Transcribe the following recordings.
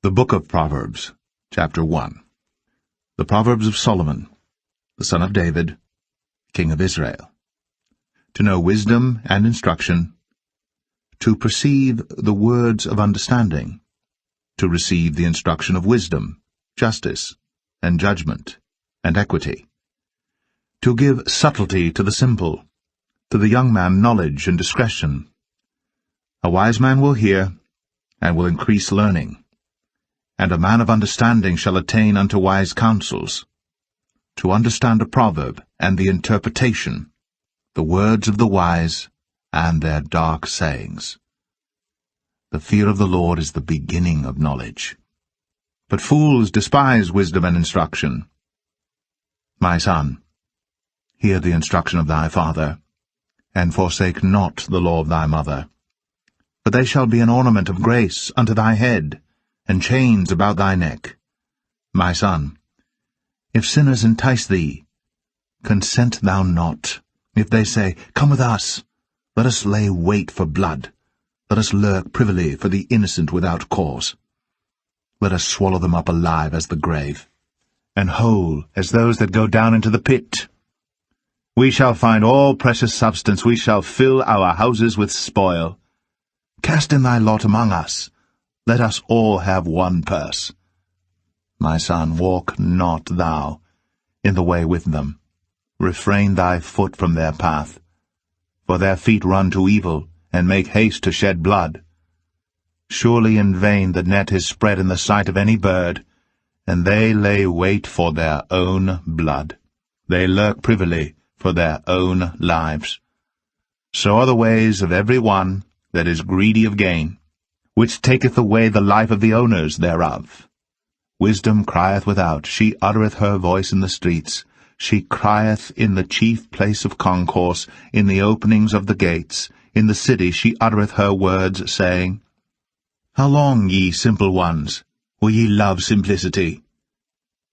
The Book of Proverbs, Chapter 1. The Proverbs of Solomon, the son of David, king of Israel. To know wisdom and instruction, to perceive the words of understanding, to receive the instruction of wisdom, justice, and judgment, and equity, to give subtlety to the simple, to the young man knowledge and discretion. A wise man will hear, and will increase learning, and a man of understanding shall attain unto wise counsels. To understand a proverb and the interpretation, the words of the wise and their dark sayings. The fear of the Lord is the beginning of knowledge. But fools despise wisdom and instruction. My son, hear the instruction of thy father, and forsake not the law of thy mother. For they shall be an ornament of grace unto thy head, and chains about thy neck. My son, if sinners entice thee, consent thou not. If they say, Come with us, let us lay wait for blood, let us lurk privily for the innocent without cause. Let us swallow them up alive as the grave, and whole as those that go down into the pit. We shall find all precious substance, we shall fill our houses with spoil. Cast in thy lot among us, let us all have one purse. My son, walk not thou in the way with them. Refrain thy foot from their path. For their feet run to evil, and make haste to shed blood. Surely in vain the net is spread in the sight of any bird, and they lay wait for their own blood. They lurk privily for their own lives. So are the ways of every one that is greedy of gain, which taketh away the life of the owners thereof. Wisdom crieth without, she uttereth her voice in the streets. She crieth in the chief place of concourse, in the openings of the gates. In the city she uttereth her words, saying, How long, ye simple ones, will ye love simplicity?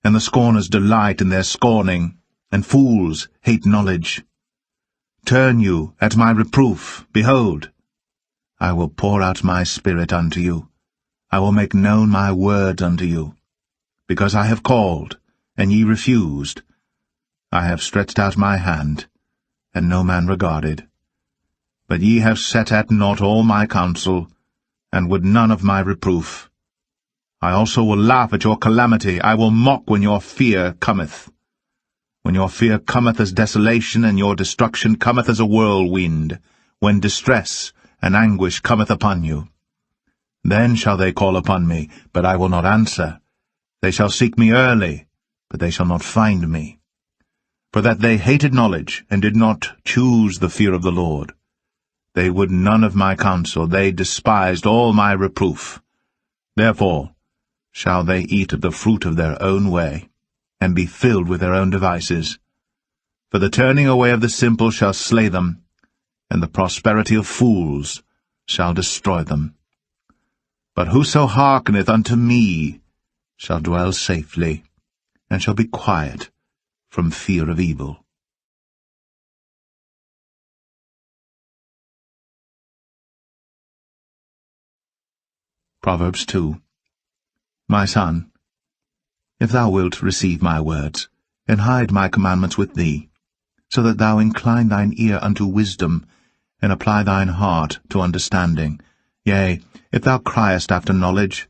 And the scorners delight in their scorning, and fools hate knowledge. Turn you at my reproof, behold, I will pour out my spirit unto you. I will make known my words unto you. Because I have called, and ye refused. I have stretched out my hand, and no man regarded. But ye have set at naught all my counsel, and would none of my reproof. I also will laugh at your calamity. I will mock when your fear cometh. When your fear cometh as desolation, and your destruction cometh as a whirlwind, when distress and anguish cometh upon you. Then shall they call upon me, but I will not answer. They shall seek me early, but they shall not find me. For that they hated knowledge, and did not choose the fear of the Lord. They would none of my counsel, they despised all my reproof. Therefore shall they eat of the fruit of their own way, and be filled with their own devices. For the turning away of the simple shall slay them, and the prosperity of fools shall destroy them. But whoso hearkeneth unto me shall dwell safely, and shall be quiet from fear of evil. Proverbs 2. My son, if thou wilt receive my words, and hide my commandments with thee, so that thou incline thine ear unto wisdom, and apply thine heart to understanding. Yea, if thou criest after knowledge,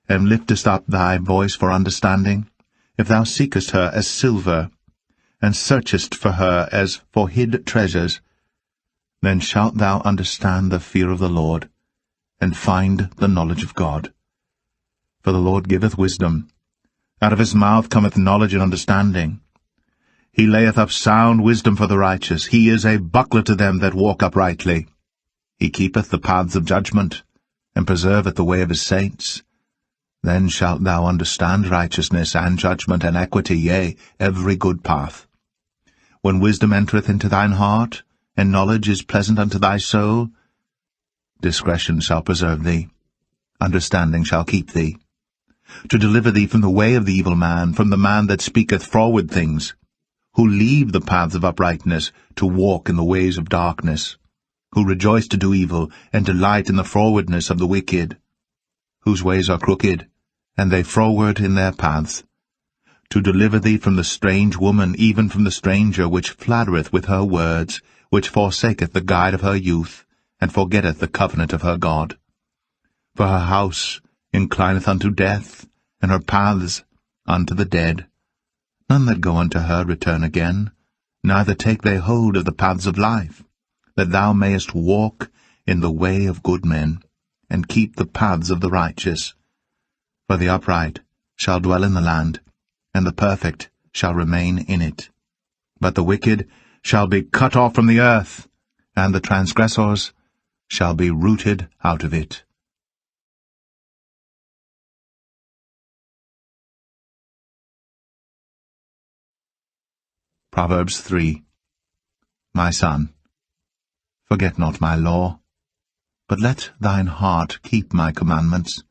and liftest up thy voice for understanding, if thou seekest her as silver, and searchest for her as for hid treasures, then shalt thou understand the fear of the Lord, and find the knowledge of God. For the Lord giveth wisdom. Out of his mouth cometh knowledge and understanding. He layeth up sound wisdom for the righteous. He is a buckler to them that walk uprightly. He keepeth the paths of judgment, and preserveth the way of his saints. Then shalt thou understand righteousness, and judgment, and equity, yea, every good path. When wisdom entereth into thine heart, and knowledge is pleasant unto thy soul, discretion shall preserve thee, understanding shall keep thee, to deliver thee from the way of the evil man, from the man that speaketh froward things, who leave the paths of uprightness to walk in the ways of darkness, who rejoice to do evil, and delight in the frowardness of the wicked, whose ways are crooked, and they froward in their paths, to deliver thee from the strange woman, even from the stranger, which flattereth with her words, which forsaketh the guide of her youth, and forgetteth the covenant of her God. For her house inclineth unto death, and her paths unto the dead. None that go unto her return again, neither take they hold of the paths of life, that thou mayest walk in the way of good men, and keep the paths of the righteous. For the upright shall dwell in the land, and the perfect shall remain in it. But the wicked shall be cut off from the earth, and the transgressors shall be rooted out of it. Proverbs 3. My son, forget not my law, but let thine heart keep my commandments.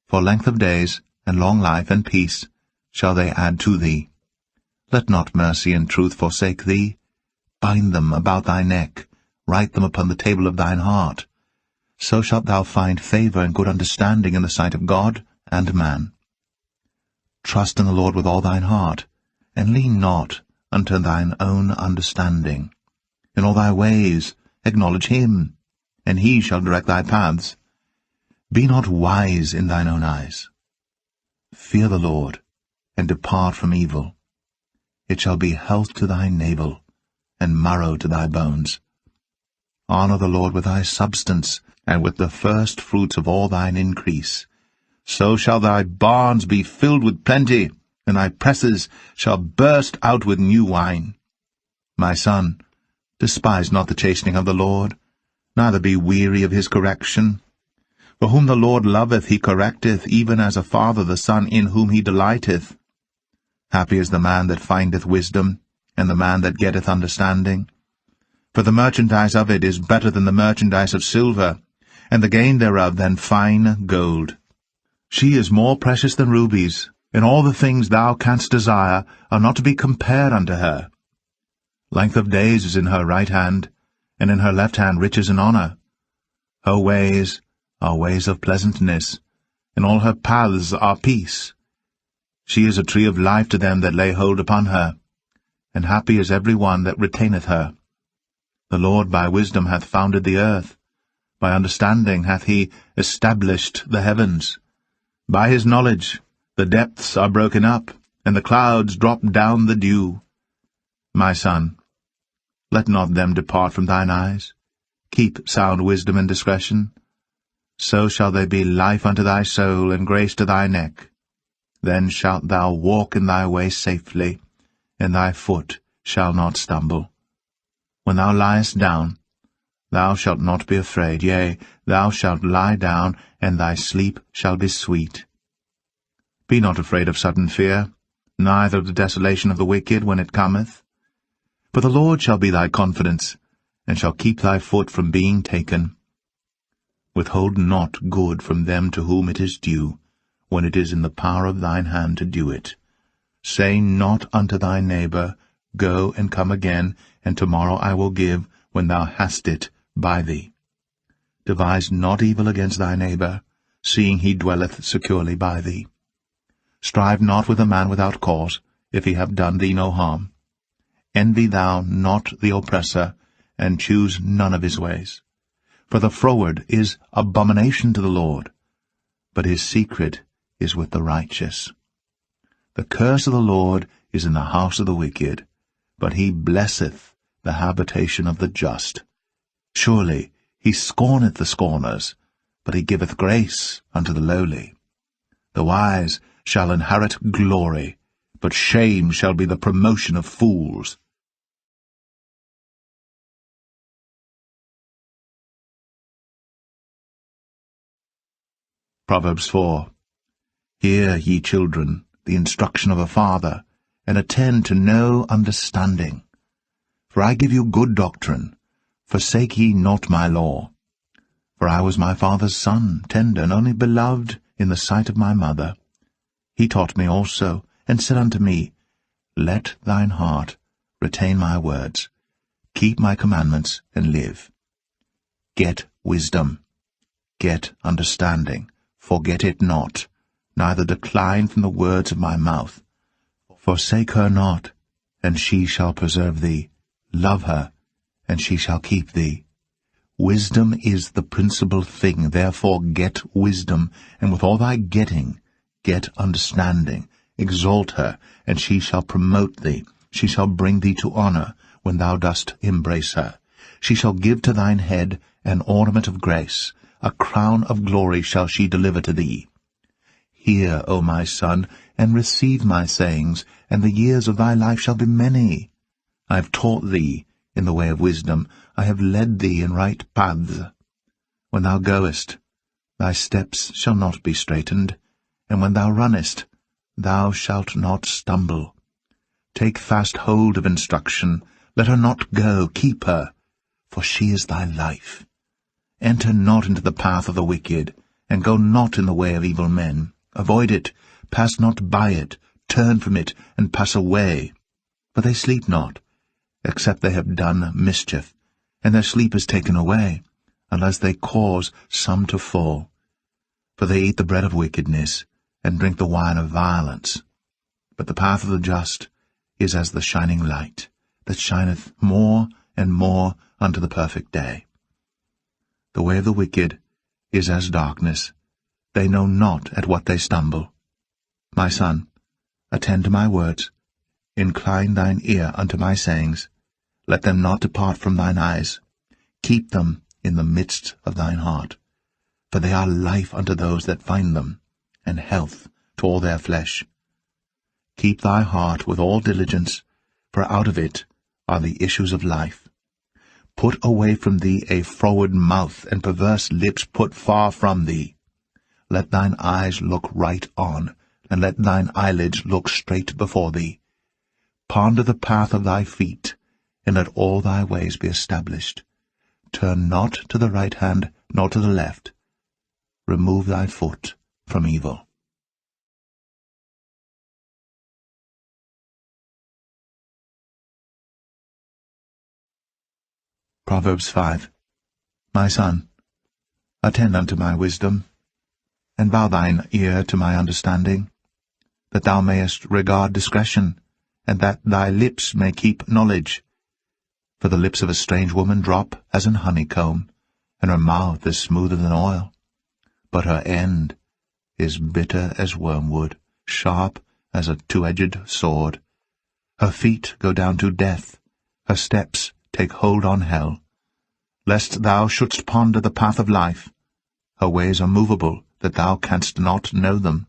For length of days, and long life, and peace shall they add to thee. Let not mercy and truth forsake thee. Bind them about thy neck, write them upon the table of thine heart. So shalt thou find favor and good understanding in the sight of God and man. Trust in the Lord with all thine heart, and lean not unto thine own understanding. In all thy ways acknowledge him, and he shall direct thy paths. Be not wise in thine own eyes. Fear the Lord, and depart from evil. It shall be health to thy navel, and marrow to thy bones. Honour the Lord with thy substance, and with the first fruits of all thine increase. So shall thy barns be filled with plenty, and thy presses shall burst out with new wine. My son, despise not the chastening of the Lord, neither be weary of his correction. For whom the Lord loveth he correcteth, even as a father the son in whom he delighteth. Happy is the man that findeth wisdom, and the man that getteth understanding. For the merchandise of it is better than the merchandise of silver, and the gain thereof than fine gold. She is more precious than rubies, and all the things thou canst desire are not to be compared unto her. Length of days is in her right hand, and in her left hand riches and honour. Her ways are ways of pleasantness, and all her paths are peace. She is a tree of life to them that lay hold upon her, and happy is every one that retaineth her. The Lord by wisdom hath founded the earth, by understanding hath he established the heavens. By his knowledge the depths are broken up, and the clouds drop down the dew. My son, let not them depart from thine eyes. Keep sound wisdom and discretion. So shall they be life unto thy soul, and grace to thy neck. Then shalt thou walk in thy way safely, and thy foot shall not stumble. When thou liest down, thou shalt not be afraid. Yea, thou shalt lie down, and thy sleep shall be sweet. Be not afraid of sudden fear, neither of the desolation of the wicked when it cometh. For the Lord shall be thy confidence, and shall keep thy foot from being taken. Withhold not good from them to whom it is due, when it is in the power of thine hand to do it. Say not unto thy neighbor, Go and come again, and tomorrow I will give, when thou hast it by thee. Devise not evil against thy neighbor, seeing he dwelleth securely by thee. Strive not with a man without cause, if he have done thee no harm. Envy thou not the oppressor, and choose none of his ways. For the froward is abomination to the Lord, but his secret is with the righteous. The curse of the Lord is in the house of the wicked, but he blesseth the habitation of the just. Surely he scorneth the scorners, but he giveth grace unto the lowly. The wise shall inherit glory, but shame shall be the promotion of fools. Proverbs 4. Hear, ye children, the instruction of a father, and attend to know understanding. For I give you good doctrine. Forsake ye not my law. For I was my father's son, tender, and only beloved in the sight of my mother. He taught me also, and said unto me, Let thine heart retain my words. Keep my commandments, and live. Get wisdom. Get understanding. Forget it not, neither decline from the words of my mouth. Forsake her not, and she shall preserve thee. Love her, and she shall keep thee. Wisdom is the principal thing, therefore get wisdom, and with all thy getting, get understanding. Exalt her, and she shall promote thee. She shall bring thee to honor, when thou dost embrace her. She shall give to thine head an ornament of grace. A crown of glory shall she deliver to thee. Hear, O my son, and receive my sayings, and the years of thy life shall be many. I have taught thee in the way of wisdom. I have led thee in right paths. When thou goest, thy steps shall not be straitened, and when thou runnest, thou shalt not stumble. Take fast hold of instruction. Let her not go. Keep her, for she is thy life. Enter not into the path of the wicked, and go not in the way of evil men. Avoid it, pass not by it, turn from it, and pass away. For they sleep not, except they have done mischief, and their sleep is taken away, unless they cause some to fall. For they eat the bread of wickedness, and drink the wine of violence. But the path of the just is as the shining light, that shineth more and more unto the perfect day. The way of the wicked is as darkness. They know not at what they stumble. My son, attend to my words. Incline thine ear unto my sayings. Let them not depart from thine eyes. Keep them in the midst of thine heart. For they are life unto those that find them, and health to all their flesh. Keep thy heart with all diligence, for out of it are the issues of life. Put away from thee a froward mouth, and perverse lips put far from thee. Let thine eyes look right on, and let thine eyelids look straight before thee. Ponder the path of thy feet, and let all thy ways be established. Turn not to the right hand, nor to the left. Remove thy foot from evil. Proverbs 5. My son, attend unto my wisdom, and bow thine ear to my understanding, that thou mayest regard discretion, and that thy lips may keep knowledge. For the lips of a strange woman drop as an honeycomb, and her mouth is smoother than oil. But her end is bitter as wormwood, sharp as a two-edged sword. Her feet go down to death, her steps take hold on hell. Lest thou shouldst ponder the path of life, her ways are movable, that thou canst not know them.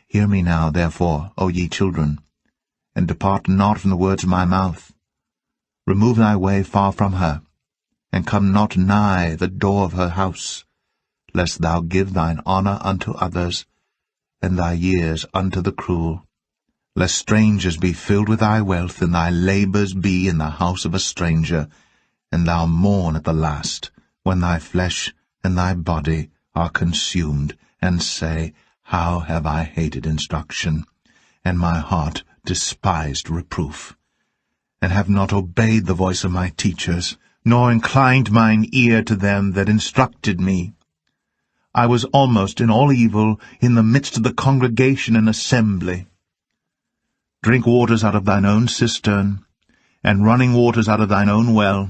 Hear me now, therefore, O ye children, and depart not from the words of my mouth. Remove thy way far from her, and come not nigh the door of her house, lest thou give thine honour unto others, and thy years unto the cruel. Lest strangers be filled with thy wealth, and thy labours be in the house of a stranger, and thou mourn at the last, when thy flesh and thy body are consumed, and say, How have I hated instruction, and my heart despised reproof, and have not obeyed the voice of my teachers, nor inclined mine ear to them that instructed me. I was almost in all evil in the midst of the congregation and assembly. Drink waters out of thine own cistern, and running waters out of thine own well.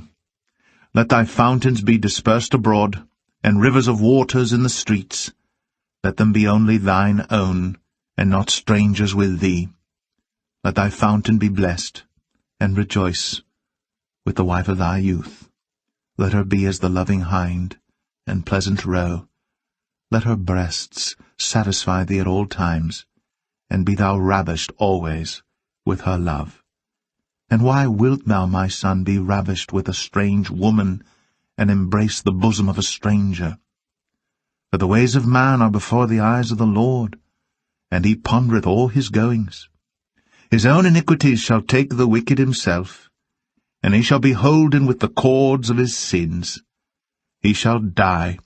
Let thy fountains be dispersed abroad, and rivers of waters in the streets. Let them be only thine own, and not strangers with thee. Let thy fountain be blessed, and rejoice with the wife of thy youth. Let her be as the loving hind, and pleasant roe. Let her breasts satisfy thee at all times, and be thou ravished always with her love. And why wilt thou, my son, be ravished with a strange woman, and embrace the bosom of a stranger? For the ways of man are before the eyes of the Lord, and he pondereth all his goings. His own iniquities shall take the wicked himself, and he shall be holden with the cords of his sins. He shall die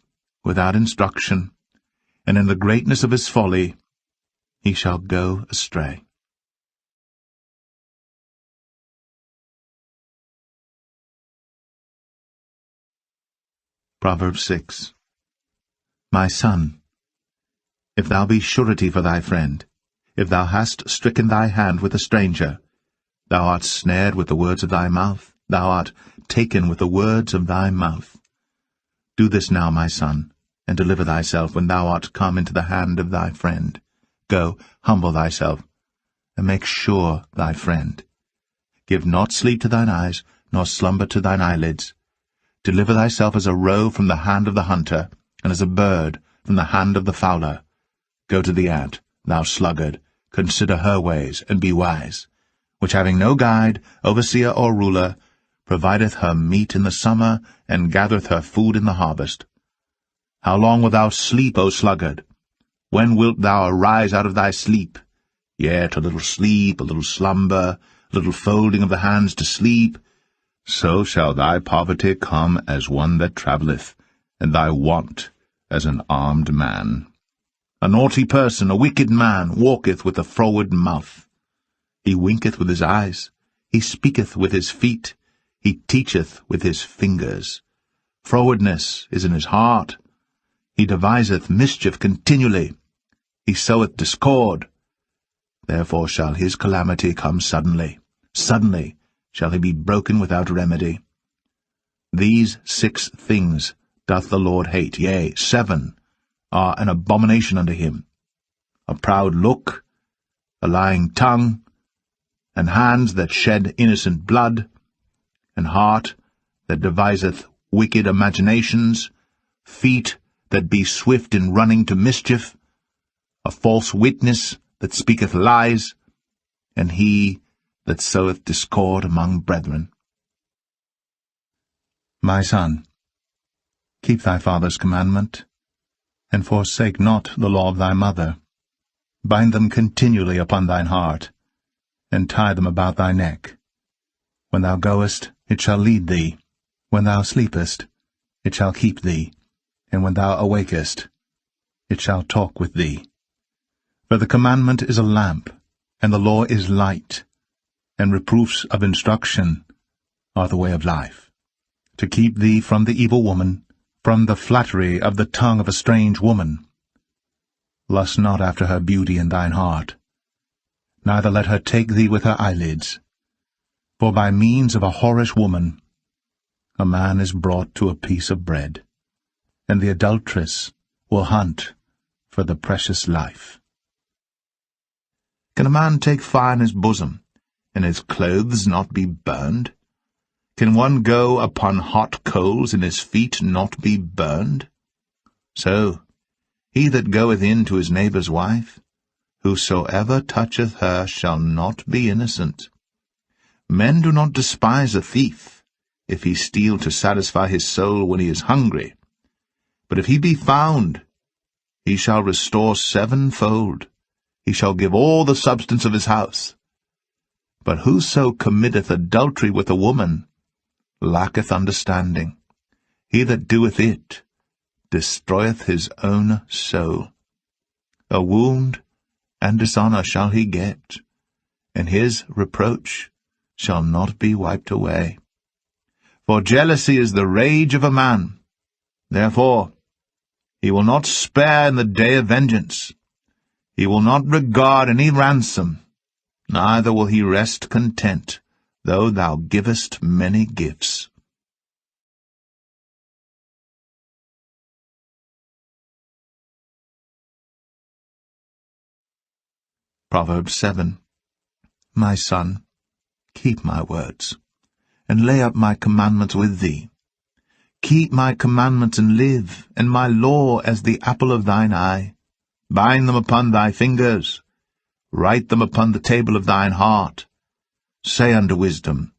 without instruction, and in the greatness of his folly he shall go astray. Proverbs 6. My son, if thou be surety for thy friend, if thou hast stricken thy hand with a stranger, thou art snared with the words of thy mouth, thou art taken with the words of thy mouth. Do this now, my son, and deliver thyself when thou art come into the hand of thy friend. Go, humble thyself, and make sure thy friend. Give not sleep to thine eyes, nor slumber to thine eyelids. Deliver thyself as a roe from the hand of the hunter, and as a bird from the hand of the fowler. Go to the ant, thou sluggard, consider her ways, and be wise, which having no guide, overseer, or ruler, provideth her meat in the summer, and gathereth her food in the harvest. How long wilt thou sleep, O sluggard? When wilt thou arise out of thy sleep? Yet a little sleep, a little slumber, a little folding of the hands to sleep. So shall thy poverty come as one that travelleth, and thy want as an armed man. A naughty person, a wicked man, walketh with a froward mouth. He winketh with his eyes, he speaketh with his feet, he teacheth with his fingers. Frowardness is in his heart. He deviseth mischief continually. He soweth discord. Therefore shall his calamity come suddenly. Suddenly shall he be broken without remedy. These 6 things doth the Lord hate, yea, 7 are an abomination unto him: a proud look, a lying tongue, and hands that shed innocent blood, and heart that deviseth wicked imaginations, feet that be swift in running to mischief, a false witness that speaketh lies, and he that soweth discord among brethren. My son, keep thy father's commandment, and forsake not the law of thy mother. Bind them continually upon thine heart, and tie them about thy neck. When thou goest, it shall lead thee. When thou sleepest, it shall keep thee. And when thou awakest, it shall talk with thee. For the commandment is a lamp, and the law is light, and reproofs of instruction are the way of life, to keep thee from the evil woman, from the flattery of the tongue of a strange woman. Lust not after her beauty in thine heart, neither let her take thee with her eyelids. For by means of a whorish woman a man is brought to a piece of bread, and the adulteress will hunt for the precious life. Can a man take fire in his bosom, and his clothes not be burned? Can one go upon hot coals, and his feet not be burned? So, he that goeth in to his neighbour's wife, whosoever toucheth her shall not be innocent. Men do not despise a thief, if he steal to satisfy his soul when he is hungry. But if he be found, he shall restore 7-fold. He shall give all the substance of his house. But whoso committeth adultery with a woman lacketh understanding. He that doeth it destroyeth his own soul. A wound and dishonour shall he get, and his reproach shall not be wiped away. For jealousy is the rage of a man. Therefore he will not spare in the day of vengeance. He will not regard any ransom, neither will he rest content, though thou givest many gifts. Proverbs 7. My son, keep my words, and lay up my commandments with thee. Keep my commandments and live, and my law as the apple of thine eye. Bind them upon thy fingers, write them upon the table of thine heart. Say unto wisdom,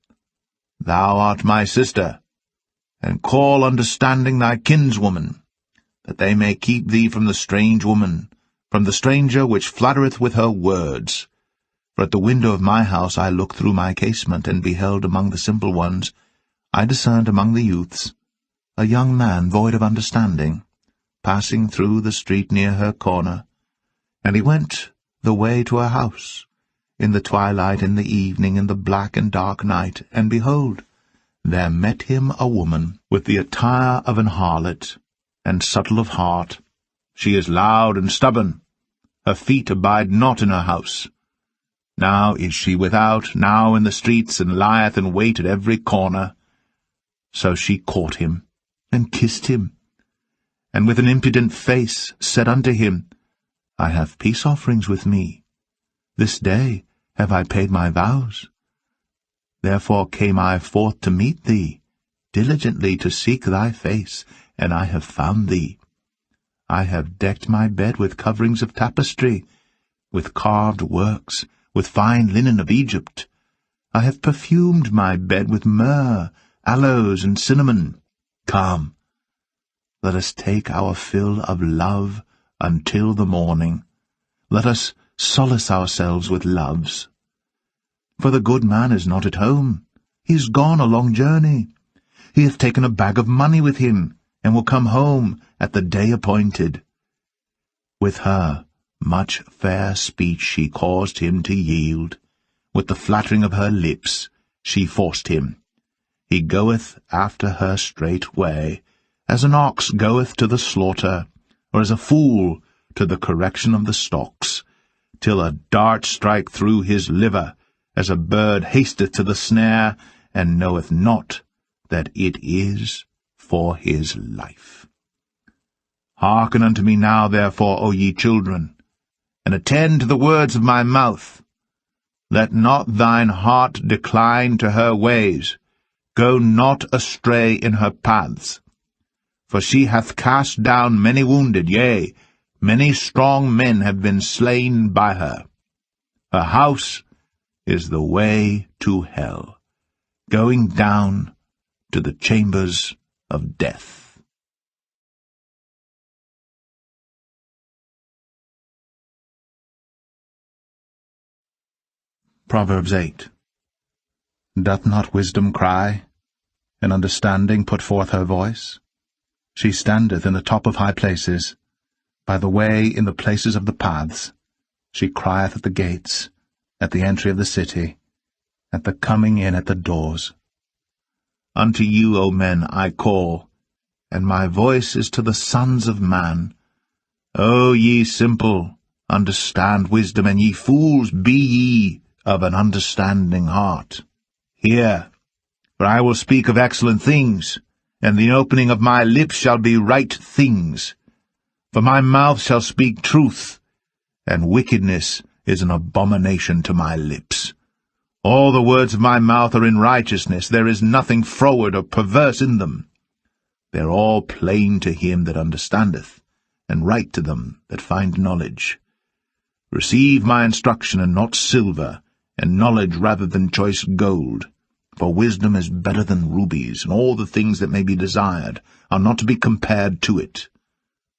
Thou art my sister, and call understanding thy kinswoman, that they may keep thee from the strange woman, from the stranger which flattereth with her words. For at the window of my house I looked through my casement, and beheld among the simple ones, I discerned among the youths, a young man void of understanding, passing through the street near her corner. And he went the way to her house, in the twilight, in the evening, in the black and dark night, and behold, there met him a woman, with the attire of an harlot, and subtle of heart. She is loud and stubborn, her feet abide not in her house. Now is she without, now in the streets, and lieth in wait at every corner. So she caught him, and kissed him, and with an impudent face said unto him, I have peace offerings with me. This day have I paid my vows. Therefore came I forth to meet thee, diligently to seek thy face, and I have found thee. I have decked my bed with coverings of tapestry, with carved works, with fine linen of Egypt. I have perfumed my bed with myrrh, aloes, and cinnamon. Come, let us take our fill of love until the morning. Let us solace ourselves with loves. For the good man is not at home. He is gone a long journey. He hath taken a bag of money with him, and will come home at the day appointed. With her much fair speech she caused him to yield. With the flattering of her lips she forced him. He goeth after her straightway, as an ox goeth to the slaughter, or as a fool to the correction of the stocks, till a dart strike through his liver, as a bird hasteth to the snare, and knoweth not that it is for his life. Hearken unto me now, therefore, O ye children, and attend to the words of my mouth. Let not thine heart decline to her ways. Go not astray in her paths. For she hath cast down many wounded, yea, many strong men have been slain by her. Her house is the way to hell, going down to the chambers of death. Proverbs 8. Doth not wisdom cry, and understanding put forth her voice? She standeth in the top of high places, by the way in the places of the paths. She crieth at the gates, at the entry of the city, at the coming in at the doors. Unto you, O men, I call, and my voice is to the sons of man. O ye simple, understand wisdom, and ye fools, be ye of an understanding heart. Hear, for I will speak of excellent things, and the opening of my lips shall be right things. For my mouth shall speak truth, and wickedness is an abomination to my lips. All the words of my mouth are in righteousness. There is nothing froward or perverse in them. They are all plain to him that understandeth, and right to them that find knowledge. Receive my instruction, and not silver, and knowledge rather than choice gold. For wisdom is better than rubies, and all the things that may be desired are not to be compared to it.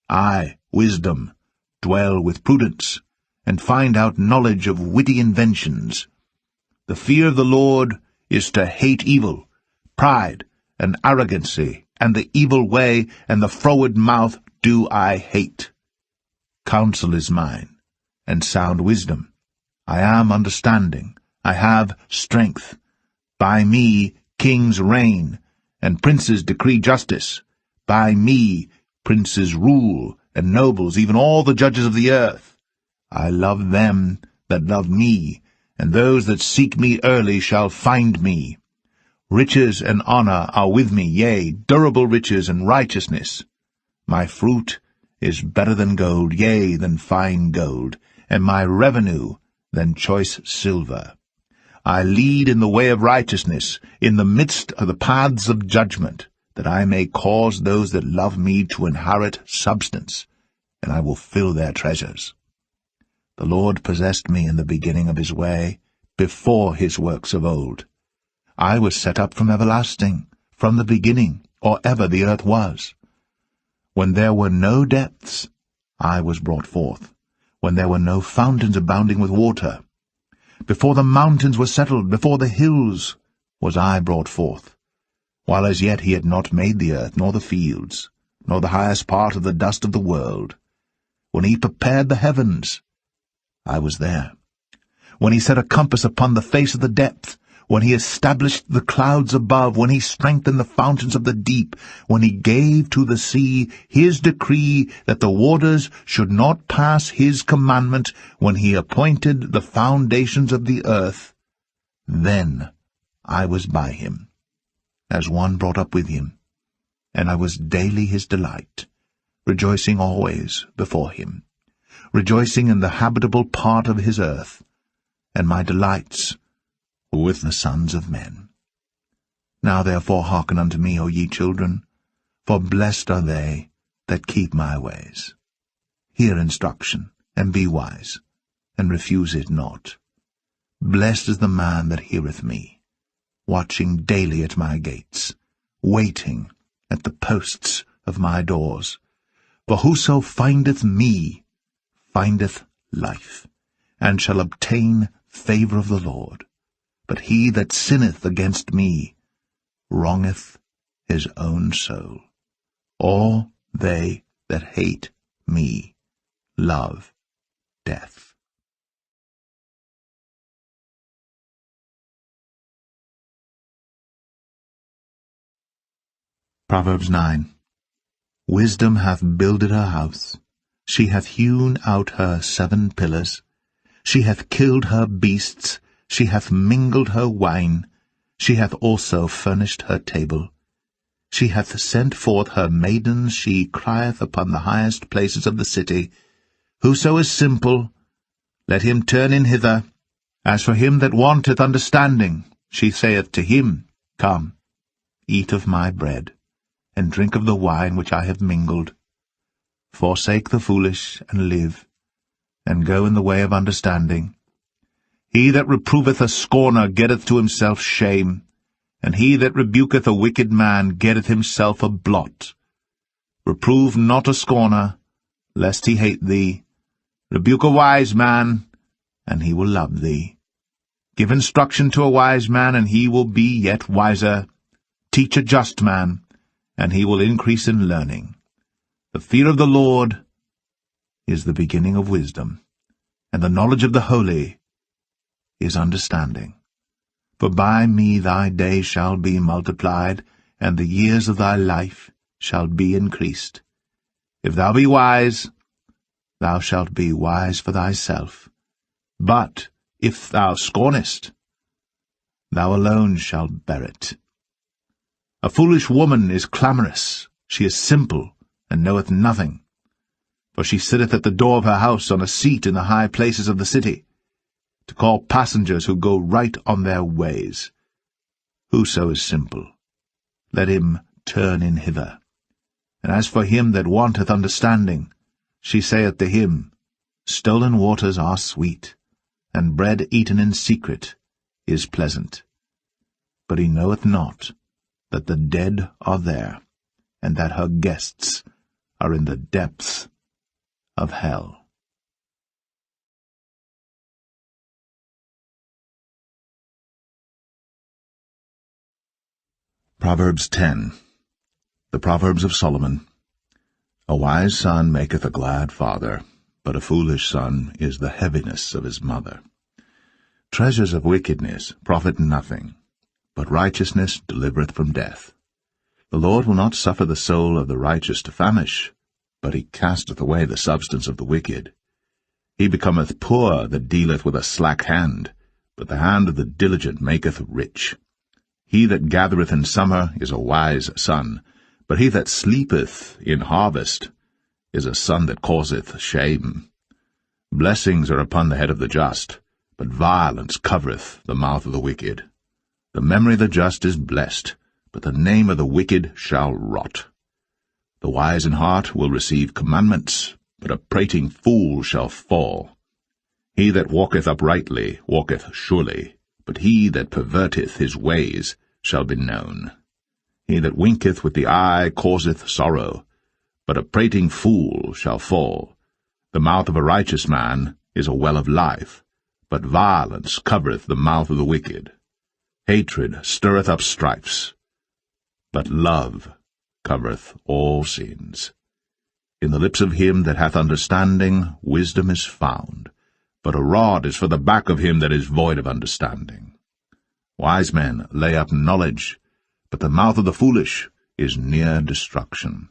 I, wisdom, dwell with prudence, and find out knowledge of witty inventions. The fear of the Lord is to hate evil, pride, and arrogancy, and the evil way, and the froward mouth do I hate. Counsel is mine, and sound wisdom. I am understanding, I have strength. By me kings reign, and princes decree justice. By me princes rule, and nobles, even all the judges of the earth. I love them that love me, and those that seek me early shall find me. Riches and honor are with me, yea, durable riches and righteousness. My fruit is better than gold, yea, than fine gold, and my revenue than choice silver. I lead in the way of righteousness, in the midst of the paths of judgment, that I may cause those that love me to inherit substance, and I will fill their treasures. The Lord possessed me in the beginning of his way, before his works of old. I was set up from everlasting, from the beginning, or ever the earth was. When there were no depths, I was brought forth, when there were no fountains abounding with water. Before the mountains were settled, before the hills, was I brought forth, while as yet he had not made the earth, nor the fields, nor the highest part of the dust of the world. When he prepared the heavens, I was there. When he set a compass upon the face of the depth, when he established the clouds above, when he strengthened the fountains of the deep, when he gave to the sea his decree that the waters should not pass his commandment, when he appointed the foundations of the earth, then I was by him, as one brought up with him, and I was daily his delight, rejoicing always before him, rejoicing in the habitable part of his earth, and my delights were with the sons of men. Now therefore hearken unto me, O ye children, for blessed are they that keep my ways. Hear instruction, and be wise, and refuse it not. Blessed is the man that heareth me, watching daily at my gates, waiting at the posts of my doors. For whoso findeth me findeth life, and shall obtain favour of the Lord. But he that sinneth against me wrongeth his own soul. All they that hate me love death. Proverbs 9. Wisdom hath builded her house, she hath hewn out her 7 pillars, she hath killed her beasts, she hath mingled her wine, she hath also furnished her table. She hath sent forth her maidens, she crieth upon the highest places of the city. Whoso is simple, let him turn in hither. As for him that wanteth understanding, she saith to him, Come, eat of my bread, and drink of the wine which I have mingled. Forsake the foolish, and live, and go in the way of understanding. He that reproveth a scorner getteth to himself shame, and he that rebuketh a wicked man getteth himself a blot. Reprove not a scorner, lest he hate thee. Rebuke a wise man, and he will love thee. Give instruction to a wise man, and he will be yet wiser. Teach a just man, and he will increase in learning. The fear of the Lord is the beginning of wisdom, and the knowledge of the holy is understanding. For by me thy days shall be multiplied, and the years of thy life shall be increased. If thou be wise, thou shalt be wise for thyself. But if thou scornest, thou alone shalt bear it. A foolish woman is clamorous, she is simple, and knoweth nothing. For she sitteth at the door of her house on a seat in the high places of the city, to call passengers who go right on their ways. Whoso is simple, let him turn in hither. And as for him that wanteth understanding, she saith to him, Stolen waters are sweet, and bread eaten in secret is pleasant. But he knoweth not that the dead are there, and that her guests are in the depths of hell. Proverbs 10. The Proverbs of Solomon. A wise son maketh a glad father, but a foolish son is the heaviness of his mother. Treasures of wickedness profit nothing, but righteousness delivereth from death. The Lord will not suffer the soul of the righteous to famish, but he casteth away the substance of the wicked. He becometh poor that dealeth with a slack hand, but the hand of the diligent maketh rich. He that gathereth in summer is a wise son, but he that sleepeth in harvest is a son that causeth shame. Blessings are upon the head of the just, but violence covereth the mouth of the wicked. The memory of the just is blessed, but the name of the wicked shall rot. The wise in heart will receive commandments, but a prating fool shall fall. He that walketh uprightly walketh surely, but he that perverteth his ways shall be known. He that winketh with the eye causeth sorrow, but a prating fool shall fall. The mouth of a righteous man is a well of life, but violence covereth the mouth of the wicked. Hatred stirreth up strifes, but love covereth all sins. In the lips of him that hath understanding wisdom is found, but a rod is for the back of him that is void of understanding. Wise men lay up knowledge, but the mouth of the foolish is near destruction.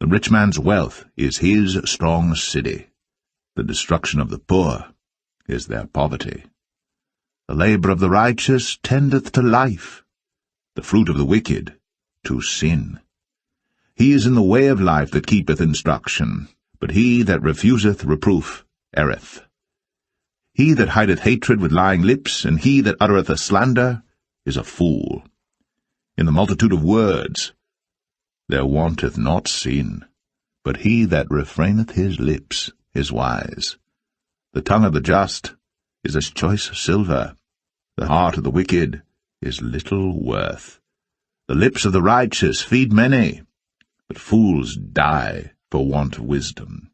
The rich man's wealth is his strong city. The destruction of the poor is their poverty. The labor of the righteous tendeth to life, the fruit of the wicked to sin. He is in the way of life that keepeth instruction, but he that refuseth reproof erreth. He that hideth hatred with lying lips, and he that uttereth a slander, is a fool. In the multitude of words there wanteth not sin, but he that refraineth his lips is wise. The tongue of the just is as choice silver, the heart of the wicked is little worth. The lips of the righteous feed many, but fools die for want of wisdom.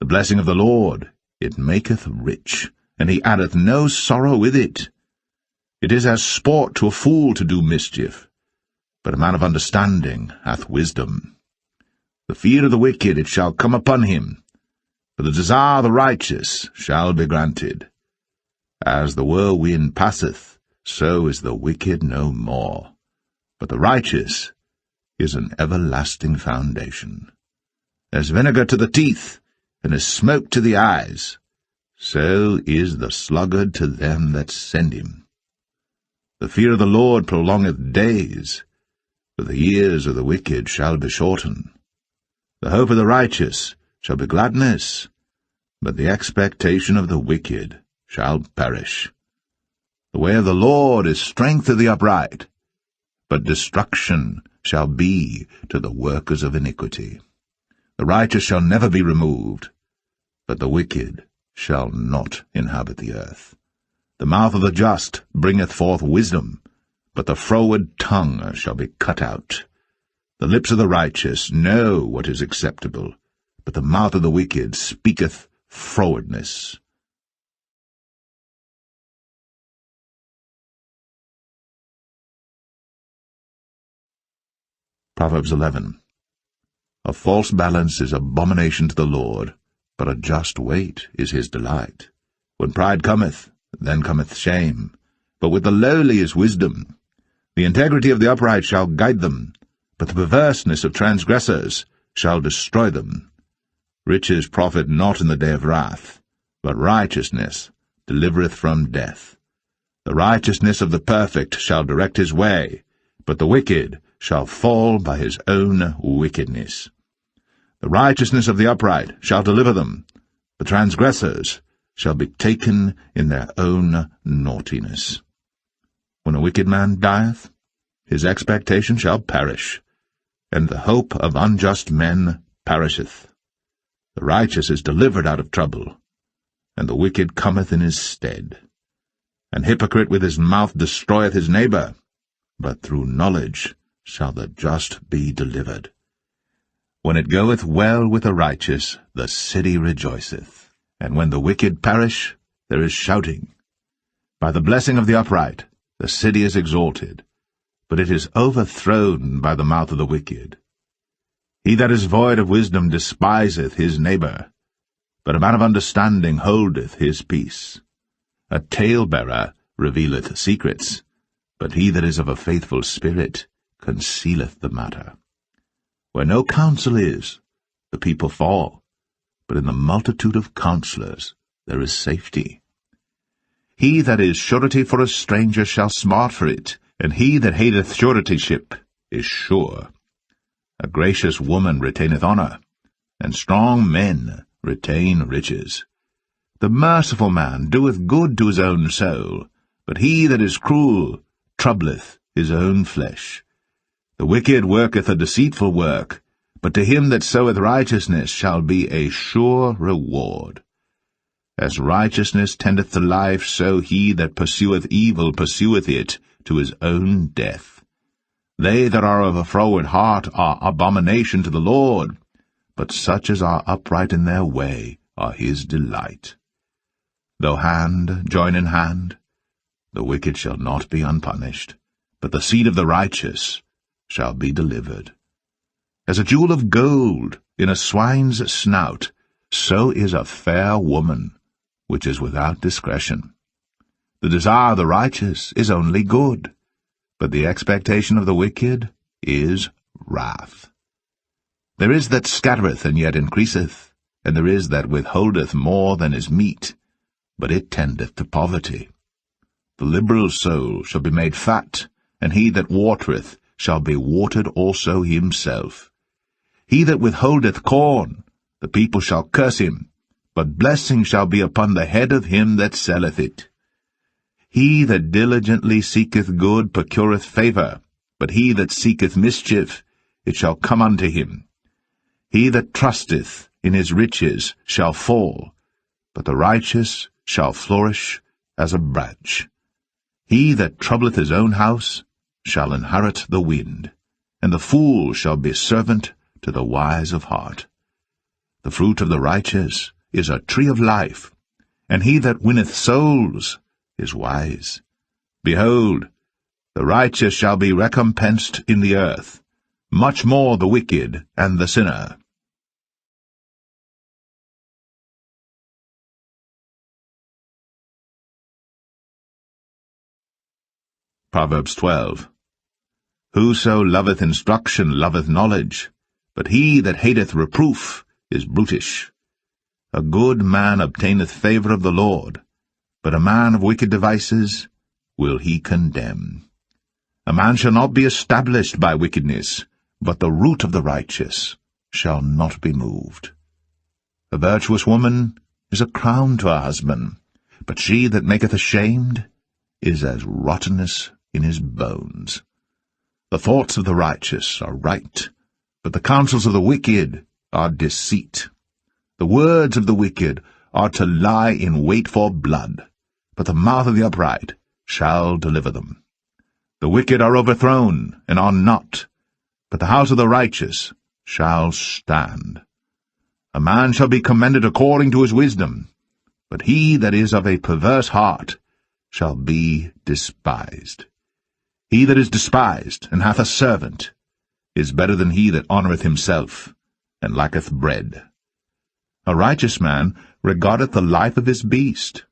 The blessing of the Lord, it maketh rich, and he addeth no sorrow with it. It is as sport to a fool to do mischief, but a man of understanding hath wisdom. The fear of the wicked it shall come upon him, but the desire of the righteous shall be granted. As the whirlwind passeth, so is the wicked no more, but the righteous is an everlasting foundation. As vinegar to the teeth, and as smoke to the eyes, so is the sluggard to them that send him. The fear of the Lord prolongeth days, but the years of the wicked shall be shortened. The hope of the righteous shall be gladness, but the expectation of the wicked shall perish. The way of the Lord is strength to the upright, but destruction shall be to the workers of iniquity. The righteous shall never be removed, but the wicked shall not inhabit the earth. The mouth of the just bringeth forth wisdom, but the froward tongue shall be cut out. The lips of the righteous know what is acceptable, but the mouth of the wicked speaketh frowardness. Proverbs 11. A false balance is abomination to the Lord, but a just weight is his delight. When pride cometh, then cometh shame, but with the lowly is wisdom. The integrity of the upright shall guide them, but the perverseness of transgressors shall destroy them. Riches profit not in the day of wrath, but righteousness delivereth from death. The righteousness of the perfect shall direct his way, but the wicked shall fall by his own wickedness. The righteousness of the upright shall deliver them, the transgressors shall be taken in their own naughtiness. When a wicked man dieth, his expectation shall perish, and the hope of unjust men perisheth. The righteous is delivered out of trouble, and the wicked cometh in his stead. An hypocrite with his mouth destroyeth his neighbor, but through knowledge shall the just be delivered. When it goeth well with the righteous, the city rejoiceth, and when the wicked perish, there is shouting. By the blessing of the upright, the city is exalted, but it is overthrown by the mouth of the wicked. He that is void of wisdom despiseth his neighbor, but a man of understanding holdeth his peace. A talebearer revealeth secrets, but he that is of a faithful spirit concealeth the matter. Where no counsel is, the people fall, but in the multitude of counselors there is safety. He that is surety for a stranger shall smart for it, and he that hateth suretyship is sure. A gracious woman retaineth honour, and strong men retain riches. The merciful man doeth good to his own soul, but he that is cruel troubleth his own flesh. The wicked worketh a deceitful work, but to him that soweth righteousness shall be a sure reward. As righteousness tendeth to life, so he that pursueth evil pursueth it to his own death. They that are of a froward heart are abomination to the Lord, but such as are upright in their way are his delight. Though hand join in hand, the wicked shall not be unpunished, but the seed of the righteous shall be delivered. As a jewel of gold in a swine's snout, so is a fair woman, which is without discretion. The desire of the righteous is only good, but the expectation of the wicked is wrath. There is that scattereth and yet increaseth, and there is that withholdeth more than is meet, but it tendeth to poverty. The liberal soul shall be made fat, and he that watereth shall be watered also himself. He that withholdeth corn, the people shall curse him, but blessing shall be upon the head of him that selleth it. He that diligently seeketh good procureth favour, but he that seeketh mischief, it shall come unto him. He that trusteth in his riches shall fall, but the righteous shall flourish as a branch. He that troubleth his own house shall inherit the wind, and the fool shall be servant to the wise of heart. The fruit of the righteous is a tree of life, and he that winneth souls is wise. Behold, the righteous shall be recompensed in the earth, much more the wicked and the sinner. Proverbs 12. Whoso loveth instruction loveth knowledge, but he that hateth reproof is brutish. A good man obtaineth favour of the Lord, but a man of wicked devices will he condemn. A man shall not be established by wickedness, but the root of the righteous shall not be moved. A virtuous woman is a crown to her husband, but she that maketh ashamed is as rottenness in his bones. The thoughts of the righteous are right, but the counsels of the wicked are deceit. The words of the wicked are to lie in wait for blood, but the mouth of the upright shall deliver them. The wicked are overthrown and are not, but the house of the righteous shall stand. A man shall be commended according to his wisdom, but he that is of a perverse heart shall be despised. He that is despised and hath a servant is better than he that honoureth himself and lacketh bread. A righteous man regardeth the life of his beast,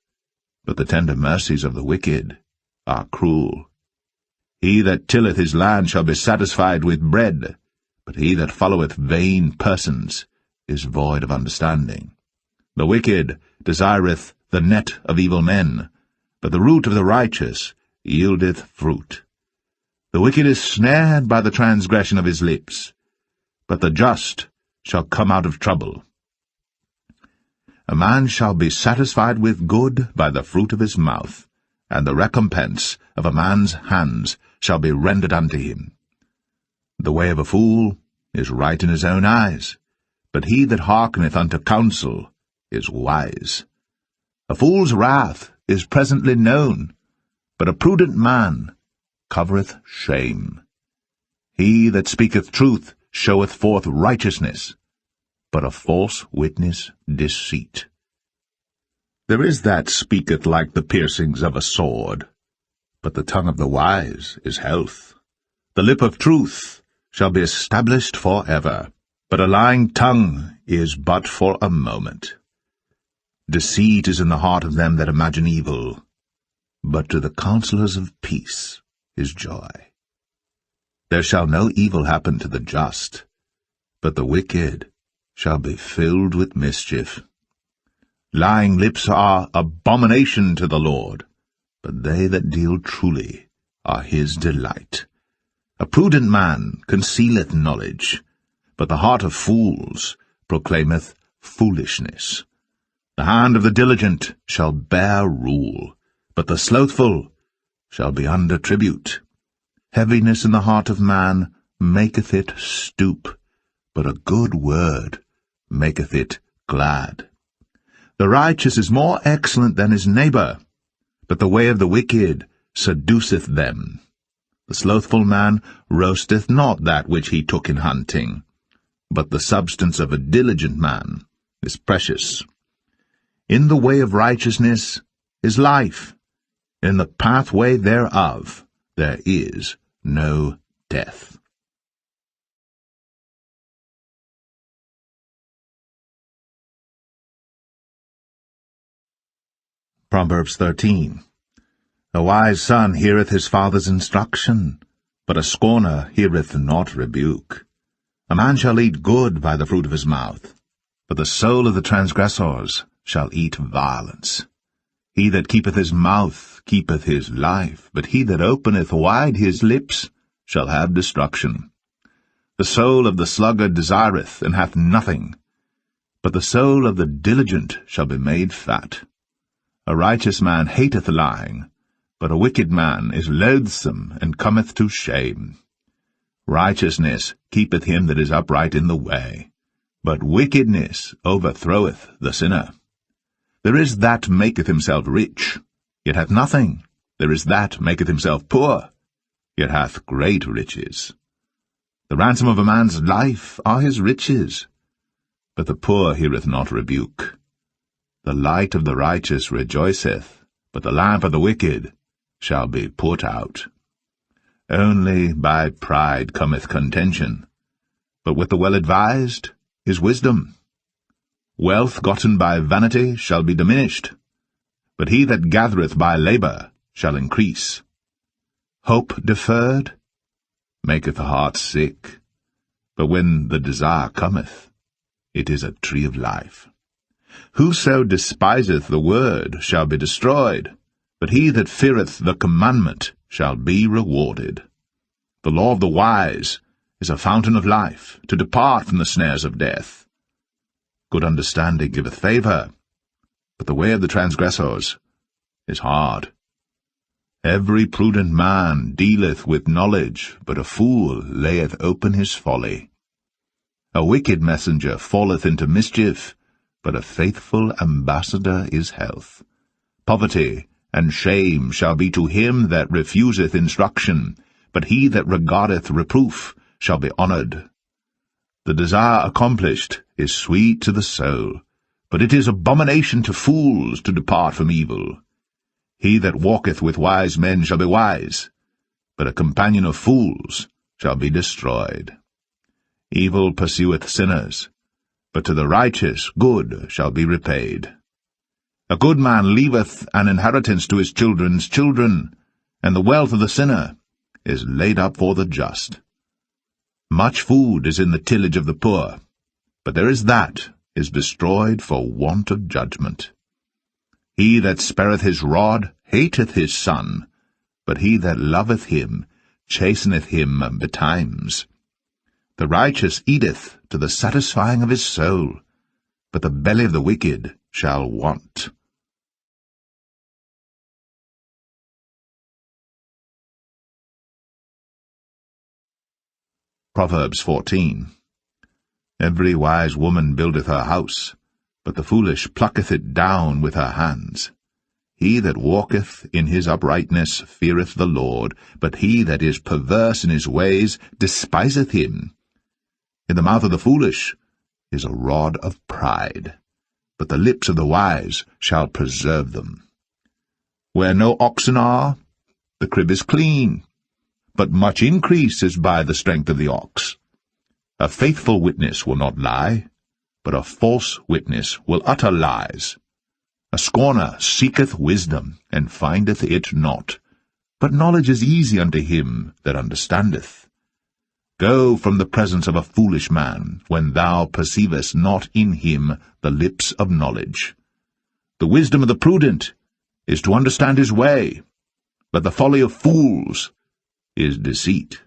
but the tender mercies of the wicked are cruel. He that tilleth his land shall be satisfied with bread, but he that followeth vain persons is void of understanding. The wicked desireth the net of evil men, but the root of the righteous yieldeth fruit. The wicked is snared by the transgression of his lips, but the just shall come out of trouble. A man shall be satisfied with good by the fruit of his mouth, and the recompense of a man's hands shall be rendered unto him. The way of a fool is right in his own eyes, but he that hearkeneth unto counsel is wise. A fool's wrath is presently known, but a prudent man covereth shame. He that speaketh truth showeth forth righteousness, but a false witness deceit. There is that speaketh like the piercings of a sword, but the tongue of the wise is health. The lip of truth shall be established for ever, but a lying tongue is but for a moment. Deceit is in the heart of them that imagine evil, but to the counselors of peace is joy. There shall no evil happen to the just, but the wicked shall be filled with mischief. Lying lips are abomination to the Lord, but they that deal truly are his delight. A prudent man concealeth knowledge, but the heart of fools proclaimeth foolishness. The hand of the diligent shall bear rule, but the slothful shall be under tribute. Heaviness in the heart of man maketh it stoop, but a good word maketh it glad. The righteous is more excellent than his neighbour, but the way of the wicked seduceth them. The slothful man roasteth not that which he took in hunting, but the substance of a diligent man is precious. In the way of righteousness is life, in the pathway thereof there is no death. Proverbs 13. A wise son heareth his father's instruction, but a scorner heareth not rebuke. A man shall eat good by the fruit of his mouth, but the soul of the transgressors shall eat violence. He that keepeth his mouth keepeth his life, but he that openeth wide his lips shall have destruction. The soul of the sluggard desireth, and hath nothing, but the soul of the diligent shall be made fat. A righteous man hateth lying, but a wicked man is loathsome, and cometh to shame. Righteousness keepeth him that is upright in the way, but wickedness overthroweth the sinner. There is that maketh himself rich, yet hath nothing. There is that maketh himself poor, yet hath great riches. The ransom of a man's life are his riches, but the poor heareth not rebuke. The light of the righteous rejoiceth, but the lamp of the wicked shall be put out. Only by pride cometh contention, but with the well-advised is wisdom. Wealth gotten by vanity shall be diminished, but he that gathereth by labour shall increase. Hope deferred maketh the heart sick, but when the desire cometh, it is a tree of life. Whoso despiseth the word shall be destroyed, but he that feareth the commandment shall be rewarded. The law of the wise is a fountain of life, to depart from the snares of death. Good understanding giveth favour, but the way of the transgressors is hard. Every prudent man dealeth with knowledge, but a fool layeth open his folly. A wicked messenger falleth into mischief, but a faithful ambassador is health. Poverty and shame shall be to him that refuseth instruction, but he that regardeth reproof shall be honoured. The desire accomplished is sweet to the soul, but it is abomination to fools to depart from evil. He that walketh with wise men shall be wise, but a companion of fools shall be destroyed. Evil pursueth sinners, but to the righteous good shall be repaid. A good man leaveth an inheritance to his children's children, and the wealth of the sinner is laid up for the just. Much food is in the tillage of the poor, but there is that is destroyed for want of judgment. He that spareth his rod hateth his son, but he that loveth him chasteneth him betimes. The righteous eateth to the satisfying of his soul, but the belly of the wicked shall want. Proverbs 14. Every wise woman buildeth her house, but the foolish plucketh it down with her hands. He that walketh in his uprightness feareth the Lord, but he that is perverse in his ways despiseth him. In the mouth of the foolish is a rod of pride, but the lips of the wise shall preserve them. Where no oxen are, the crib is clean, but much increase is by the strength of the ox. A faithful witness will not lie, but a false witness will utter lies. A scorner seeketh wisdom, and findeth it not, but knowledge is easy unto him that understandeth. Go from the presence of a foolish man, when thou perceivest not in him the lips of knowledge. The wisdom of the prudent is to understand his way, but the folly of fools is deceit.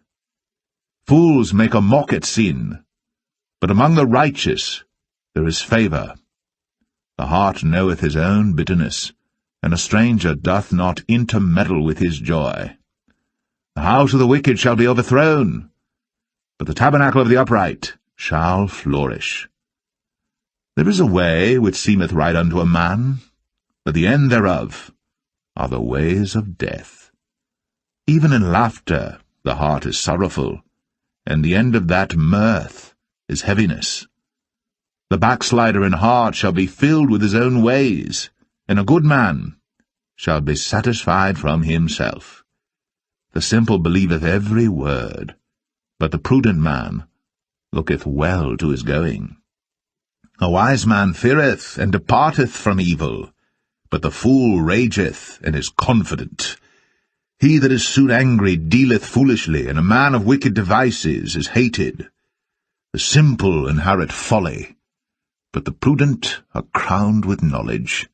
Fools make a mock at sin, but among the righteous there is favour. The heart knoweth his own bitterness, and a stranger doth not intermeddle with his joy. The house of the wicked shall be overthrown, but the tabernacle of the upright shall flourish. There is a way which seemeth right unto a man, but the end thereof are the ways of death. Even in laughter the heart is sorrowful, and the end of that mirth is heaviness. The backslider in heart shall be filled with his own ways, and a good man shall be satisfied from himself. The simple believeth every word, but the prudent man looketh well to his going. A wise man feareth and departeth from evil, but the fool rageth and is confident. He that is soon angry dealeth foolishly, and a man of wicked devices is hated. The simple inherit folly, but the prudent are crowned with knowledge.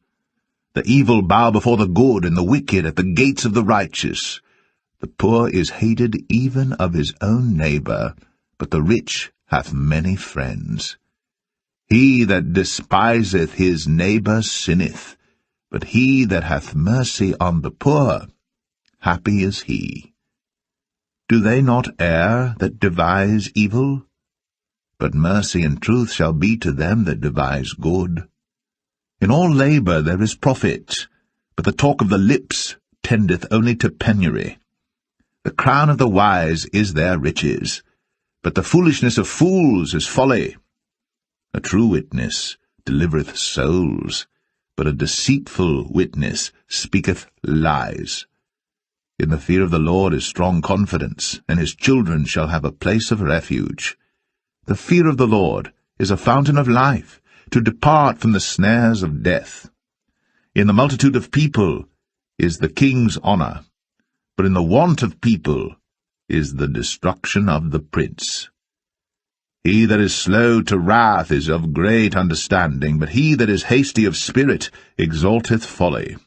The evil bow before the good, and the wicked at the gates of the righteous. The poor is hated even of his own neighbor, but the rich hath many friends. He that despiseth his neighbor sinneth, but he that hath mercy on the poor, happy is he. Do they not err that devise evil? But mercy and truth shall be to them that devise good. In all labor there is profit, but the talk of the lips tendeth only to penury. The crown of the wise is their riches, but the foolishness of fools is folly. A true witness delivereth souls, but a deceitful witness speaketh lies. In the fear of the Lord is strong confidence, and his children shall have a place of refuge. The fear of the Lord is a fountain of life, to depart from the snares of death. In the multitude of people is the king's honor, but in the want of people is the destruction of the prince. He that is slow to wrath is of great understanding, but he that is hasty of spirit exalteth folly.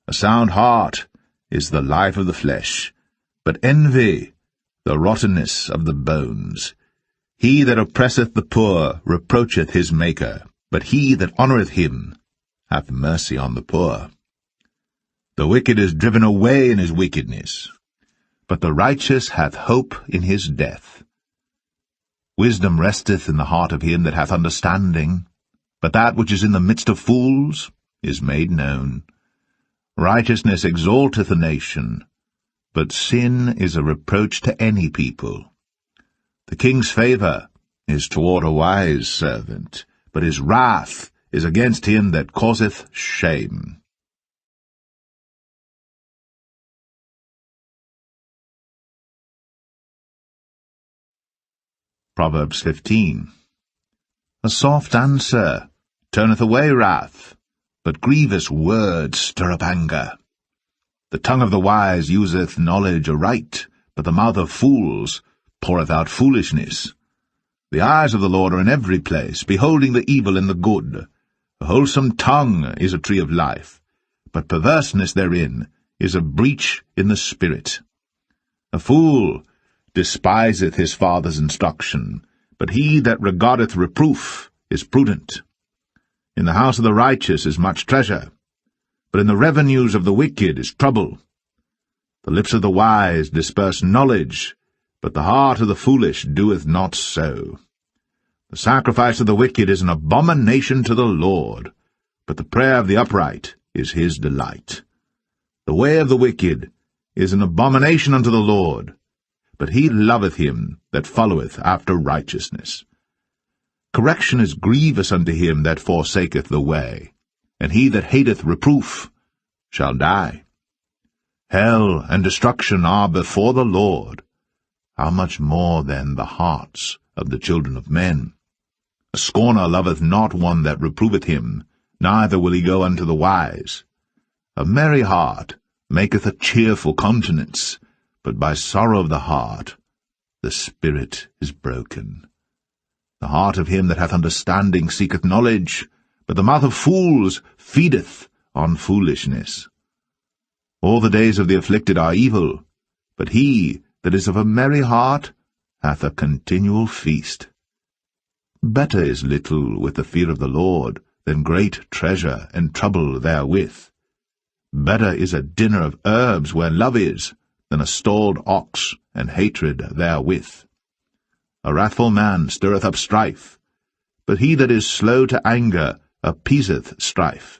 A sound heart is the life of the flesh, but envy the rottenness of the bones. He that oppresseth the poor reproacheth his Maker, but he that honoureth him hath mercy on the poor. The wicked is driven away in his wickedness, but the righteous hath hope in his death. Wisdom resteth in the heart of him that hath understanding, but that which is in the midst of fools is made known. Righteousness exalteth a nation, but sin is a reproach to any people. The king's favour is toward a wise servant, but his wrath is against him that causeth shame. Proverbs 15. A soft answer turneth away wrath, but grievous words stir up anger. The tongue of the wise useth knowledge aright, but the mouth of fools poureth out foolishness. The eyes of the Lord are in every place, beholding the evil and the good. A wholesome tongue is a tree of life, but perverseness therein is a breach in the spirit. A fool despiseth his father's instruction, but he that regardeth reproof is prudent. In the house of the righteous is much treasure, but in the revenues of the wicked is trouble. The lips of the wise disperse knowledge, but the heart of the foolish doeth not so. The sacrifice of the wicked is an abomination to the Lord, but the prayer of the upright is his delight. The way of the wicked is an abomination unto the Lord, but he loveth him that followeth after righteousness. Correction is grievous unto him that forsaketh the way, and he that hateth reproof shall die. Hell and destruction are before the Lord. How much more then the hearts of the children of men? A scorner loveth not one that reproveth him, neither will he go unto the wise. A merry heart maketh a cheerful countenance, but by sorrow of the heart the spirit is broken. The heart of him that hath understanding seeketh knowledge, but the mouth of fools feedeth on foolishness. All the days of the afflicted are evil, but he that is of a merry heart hath a continual feast. Better is little with the fear of the Lord than great treasure and trouble therewith. Better is a dinner of herbs where love is, than a stalled ox and hatred therewith. A wrathful man stirreth up strife, but he that is slow to anger appeaseth strife.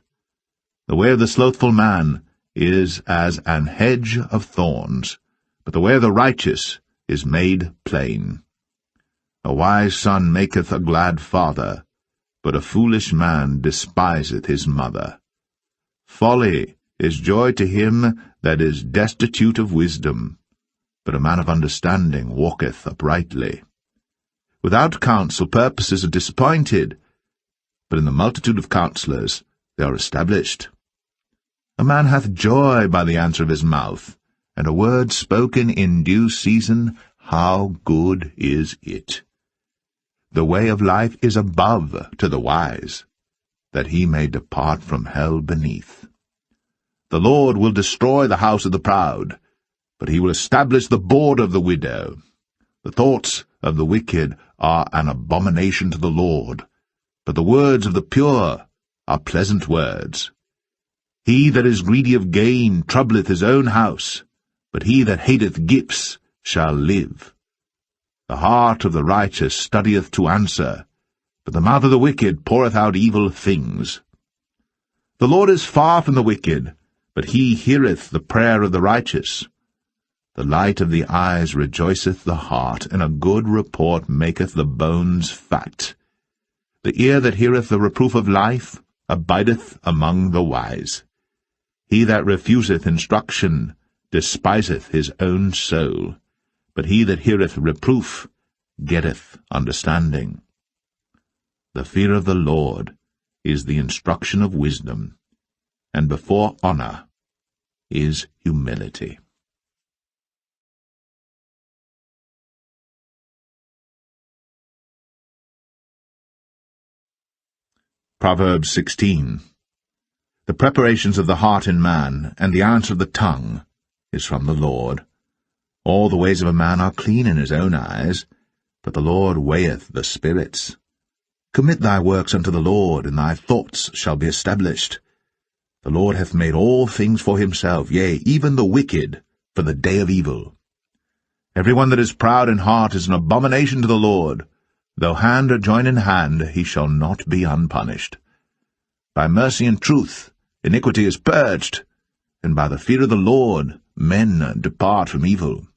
The way of the slothful man is as an hedge of thorns, but the way of the righteous is made plain. A wise son maketh a glad father, but a foolish man despiseth his mother. Folly is joy to him that is destitute of wisdom, but a man of understanding walketh uprightly. Without counsel purposes are disappointed, but in the multitude of counselors they are established. A man hath joy by the answer of his mouth, and a word spoken in due season, how good is it! The way of life is above to the wise, that he may depart from hell beneath. The Lord will destroy the house of the proud, but he will establish the board of the widow. The thoughts of the wicked are an abomination to the Lord, but the words of the pure are pleasant words. He that is greedy of gain troubleth his own house, but he that hateth gifts shall live. The heart of the righteous studieth to answer, but the mouth of the wicked poureth out evil things. The Lord is far from the wicked, but he heareth the prayer of the righteous. The light of the eyes rejoiceth the heart, and a good report maketh the bones fat. The ear that heareth the reproof of life abideth among the wise. He that refuseth instruction despiseth his own soul, but he that heareth reproof getteth understanding. The fear of the Lord is the instruction of wisdom, and before honor is humility. Proverbs 16. The preparations of the heart in man, and the answer of the tongue, is from the Lord. All the ways of a man are clean in his own eyes, but the Lord weigheth the spirits. Commit thy works unto the Lord, and thy thoughts shall be established. The Lord hath made all things for himself, yea, even the wicked, for the day of evil. Every one that is proud in heart is an abomination to the Lord. Though hand or join in hand, he shall not be unpunished. By mercy and truth iniquity is purged, and by the fear of the Lord men depart from evil.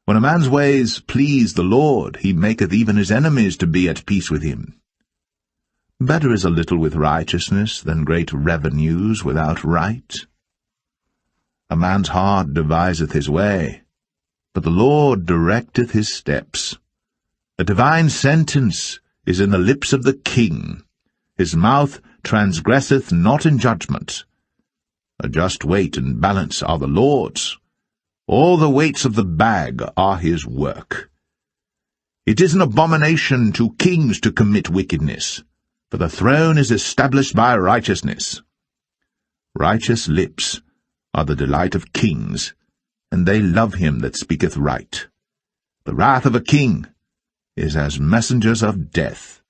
When a man's ways please the Lord, he maketh even his enemies to be at peace with him. Better is a little with righteousness than great revenues without right. A man's heart deviseth his way, but the Lord directeth his steps. A divine sentence is in the lips of the king. His mouth transgresseth not in judgment. A just weight and balance are the Lord's. All the weights of the bag are his work. It is an abomination to kings to commit wickedness, for the throne is established by righteousness. Righteous lips are the delight of kings, and they love him that speaketh right. The wrath of a king is as messengers of death,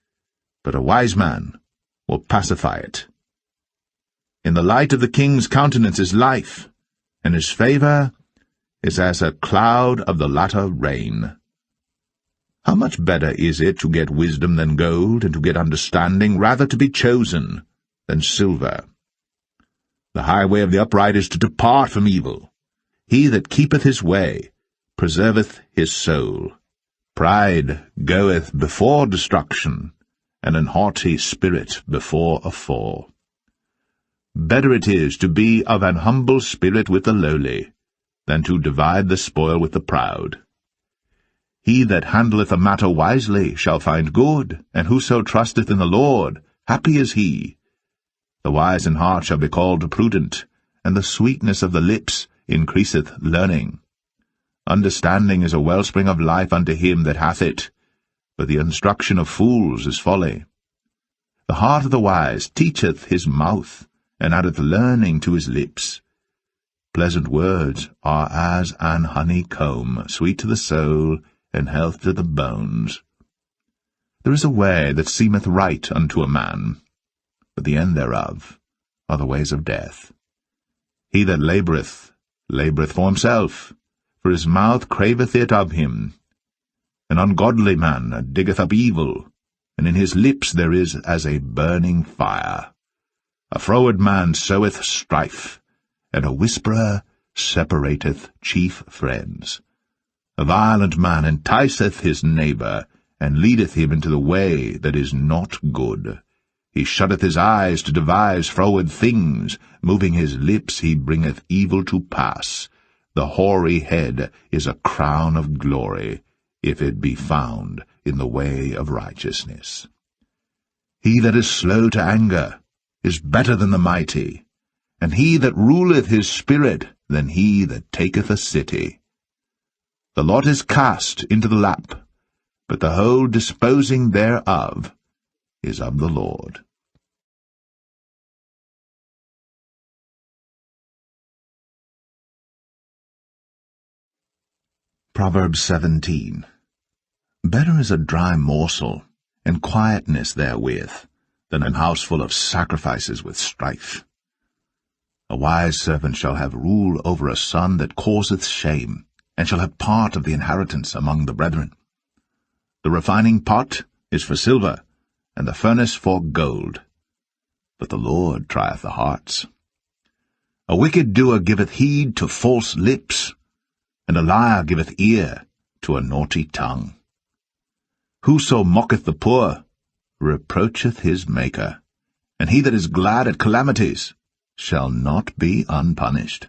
but a wise man will pacify it. In the light of the king's countenance is life, and his favor is as a cloud of the latter rain. How much better is it to get wisdom than gold, and to get understanding rather to be chosen than silver? The highway of the upright is to depart from evil. He that keepeth his way preserveth his soul. Pride goeth before destruction, and an haughty spirit before a fall. Better it is to be of an humble spirit with the lowly, than to divide the spoil with the proud. He that handleth a matter wisely shall find good, and whoso trusteth in the Lord, happy is he. The wise in heart shall be called prudent, and the sweetness of the lips increaseth learning. Understanding is a wellspring of life unto him that hath it, but the instruction of fools is folly. The heart of the wise teacheth his mouth, and addeth learning to his lips. Pleasant words are as an honeycomb, sweet to the soul, and health to the bones. There is a way that seemeth right unto a man, but the end thereof are the ways of death. He that laboureth for himself, for his mouth craveth it of him. An ungodly man diggeth up evil, and in his lips there is as a burning fire. A froward man soweth strife, and a whisperer separateth chief friends. A violent man enticeth his neighbour, and leadeth him into the way that is not good. He shutteth his eyes to devise froward things, moving his lips he bringeth evil to pass. The hoary head is a crown of glory, if it be found in the way of righteousness. He that is slow to anger is better than the mighty, and he that ruleth his spirit than he that taketh a city. The lot is cast into the lap, but the whole disposing thereof is of the Lord. Proverbs 17. Better is a dry morsel, and quietness therewith, than an house full of sacrifices with strife. A wise servant shall have rule over a son that causeth shame, and shall have part of the inheritance among the brethren. The refining pot is for silver, and the furnace for gold. But the Lord trieth the hearts. A wicked doer giveth heed to false lips, and a liar giveth ear to a naughty tongue. Whoso mocketh the poor reproacheth his Maker, and he that is glad at calamities shall not be unpunished.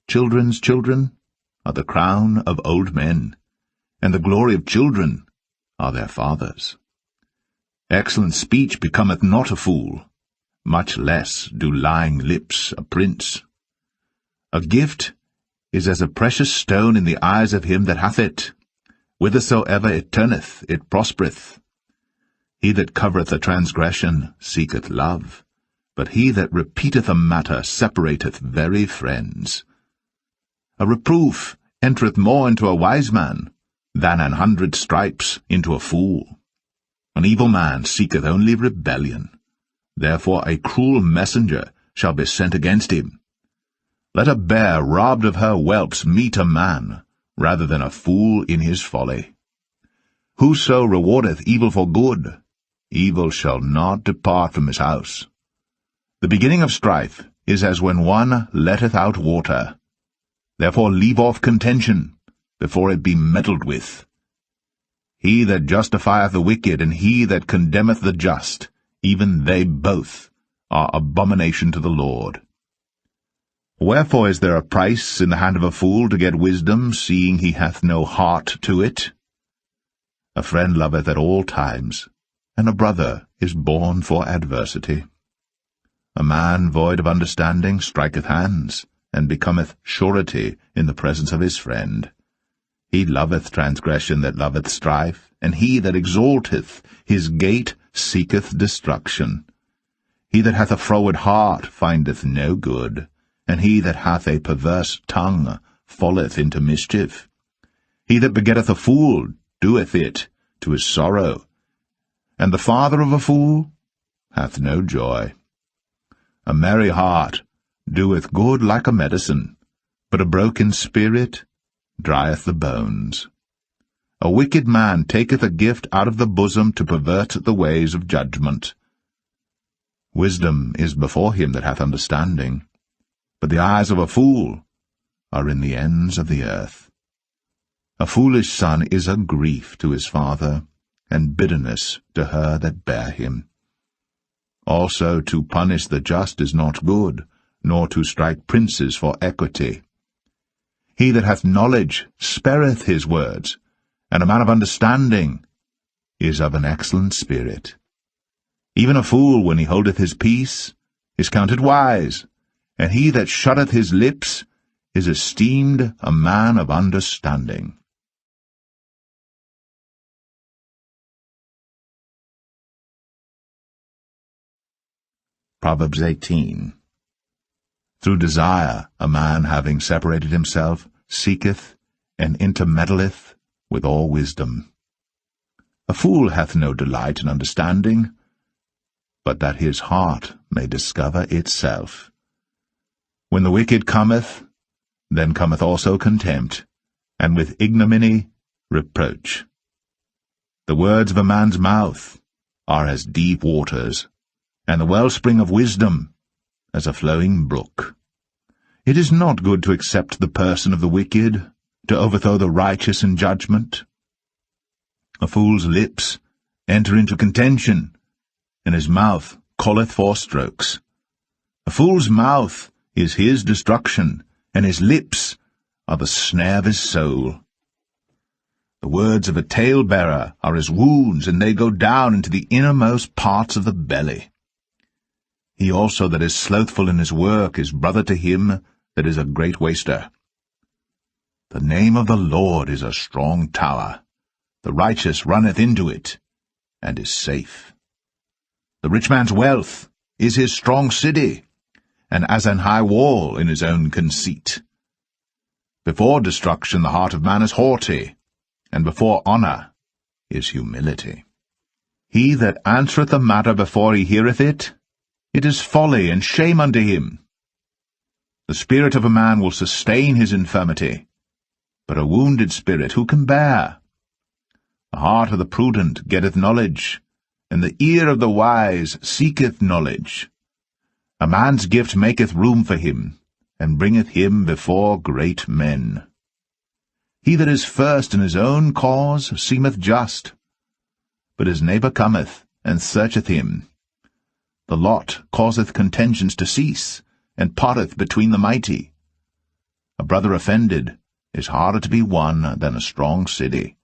Children's children are the crown of old men, and the glory of children are their fathers. Excellent speech becometh not a fool, much less do lying lips a prince. A gift is as a precious stone in the eyes of him that hath it. Whithersoever it turneth, it prospereth. He that covereth a transgression seeketh love, but he that repeateth a matter separateth very friends. A reproof entereth more into a wise man than 100 stripes into a fool. An evil man seeketh only rebellion. Therefore a cruel messenger shall be sent against him. Let a bear robbed of her whelps meet a man, rather than a fool in his folly. Whoso rewardeth evil for good, evil shall not depart from his house. The beginning of strife is as when one letteth out water. Therefore leave off contention, before it be meddled with. He that justifieth the wicked, and he that condemneth the just, even they both are abomination to the Lord. Wherefore is there a price in the hand of a fool to get wisdom, seeing he hath no heart to it? A friend loveth at all times, and a brother is born for adversity. A man void of understanding striketh hands, and becometh surety in the presence of his friend. He loveth transgression that loveth strife, and he that exalteth his gate seeketh destruction. He that hath a froward heart findeth no good, and he that hath a perverse tongue falleth into mischief. He that begetteth a fool doeth it to his sorrow, and the father of a fool hath no joy. A merry heart doeth good like a medicine, but a broken spirit drieth the bones. A wicked man taketh a gift out of the bosom to pervert the ways of judgment. Wisdom is before him that hath understanding, but the eyes of a fool are in the ends of the earth. A foolish son is a grief to his father, and bitterness to her that bare him. Also to punish the just is not good, nor to strike princes for equity. He that hath knowledge spareth his words, and a man of understanding is of an excellent spirit. Even a fool, when he holdeth his peace, is counted wise, and he that shutteth his lips is esteemed a man of understanding. Proverbs 18. Through desire a man, having separated himself, seeketh and intermeddleth with all wisdom. A fool hath no delight in understanding, but that his heart may discover itself. When the wicked cometh, then cometh also contempt, and with ignominy reproach. The words of a man's mouth are as deep waters, and the wellspring of wisdom as a flowing brook. It is not good to accept the person of the wicked, to overthrow the righteous in judgment. A fool's lips enter into contention, and his mouth calleth for strokes. A fool's mouth is his destruction, and his lips are the snare of his soul. The words of a talebearer are as wounds, and they go down into the innermost parts of the belly. He also that is slothful in his work is brother to him that is a great waster. The name of the Lord is a strong tower. The righteous runneth into it, and is safe. The rich man's wealth is his strong city, and as an high wall in his own conceit. Before destruction the heart of man is haughty, and before honour is humility. He that answereth the matter before he heareth it, it is folly and shame unto him. The spirit of a man will sustain his infirmity, but a wounded spirit who can bear? The heart of the prudent getteth knowledge, and the ear of the wise seeketh knowledge. A man's gift maketh room for him, and bringeth him before great men. He that is first in his own cause seemeth just, but his neighbour cometh, and searcheth him. The lot causeth contentions to cease, and parteth between the mighty. A brother offended is harder to be won than a strong city,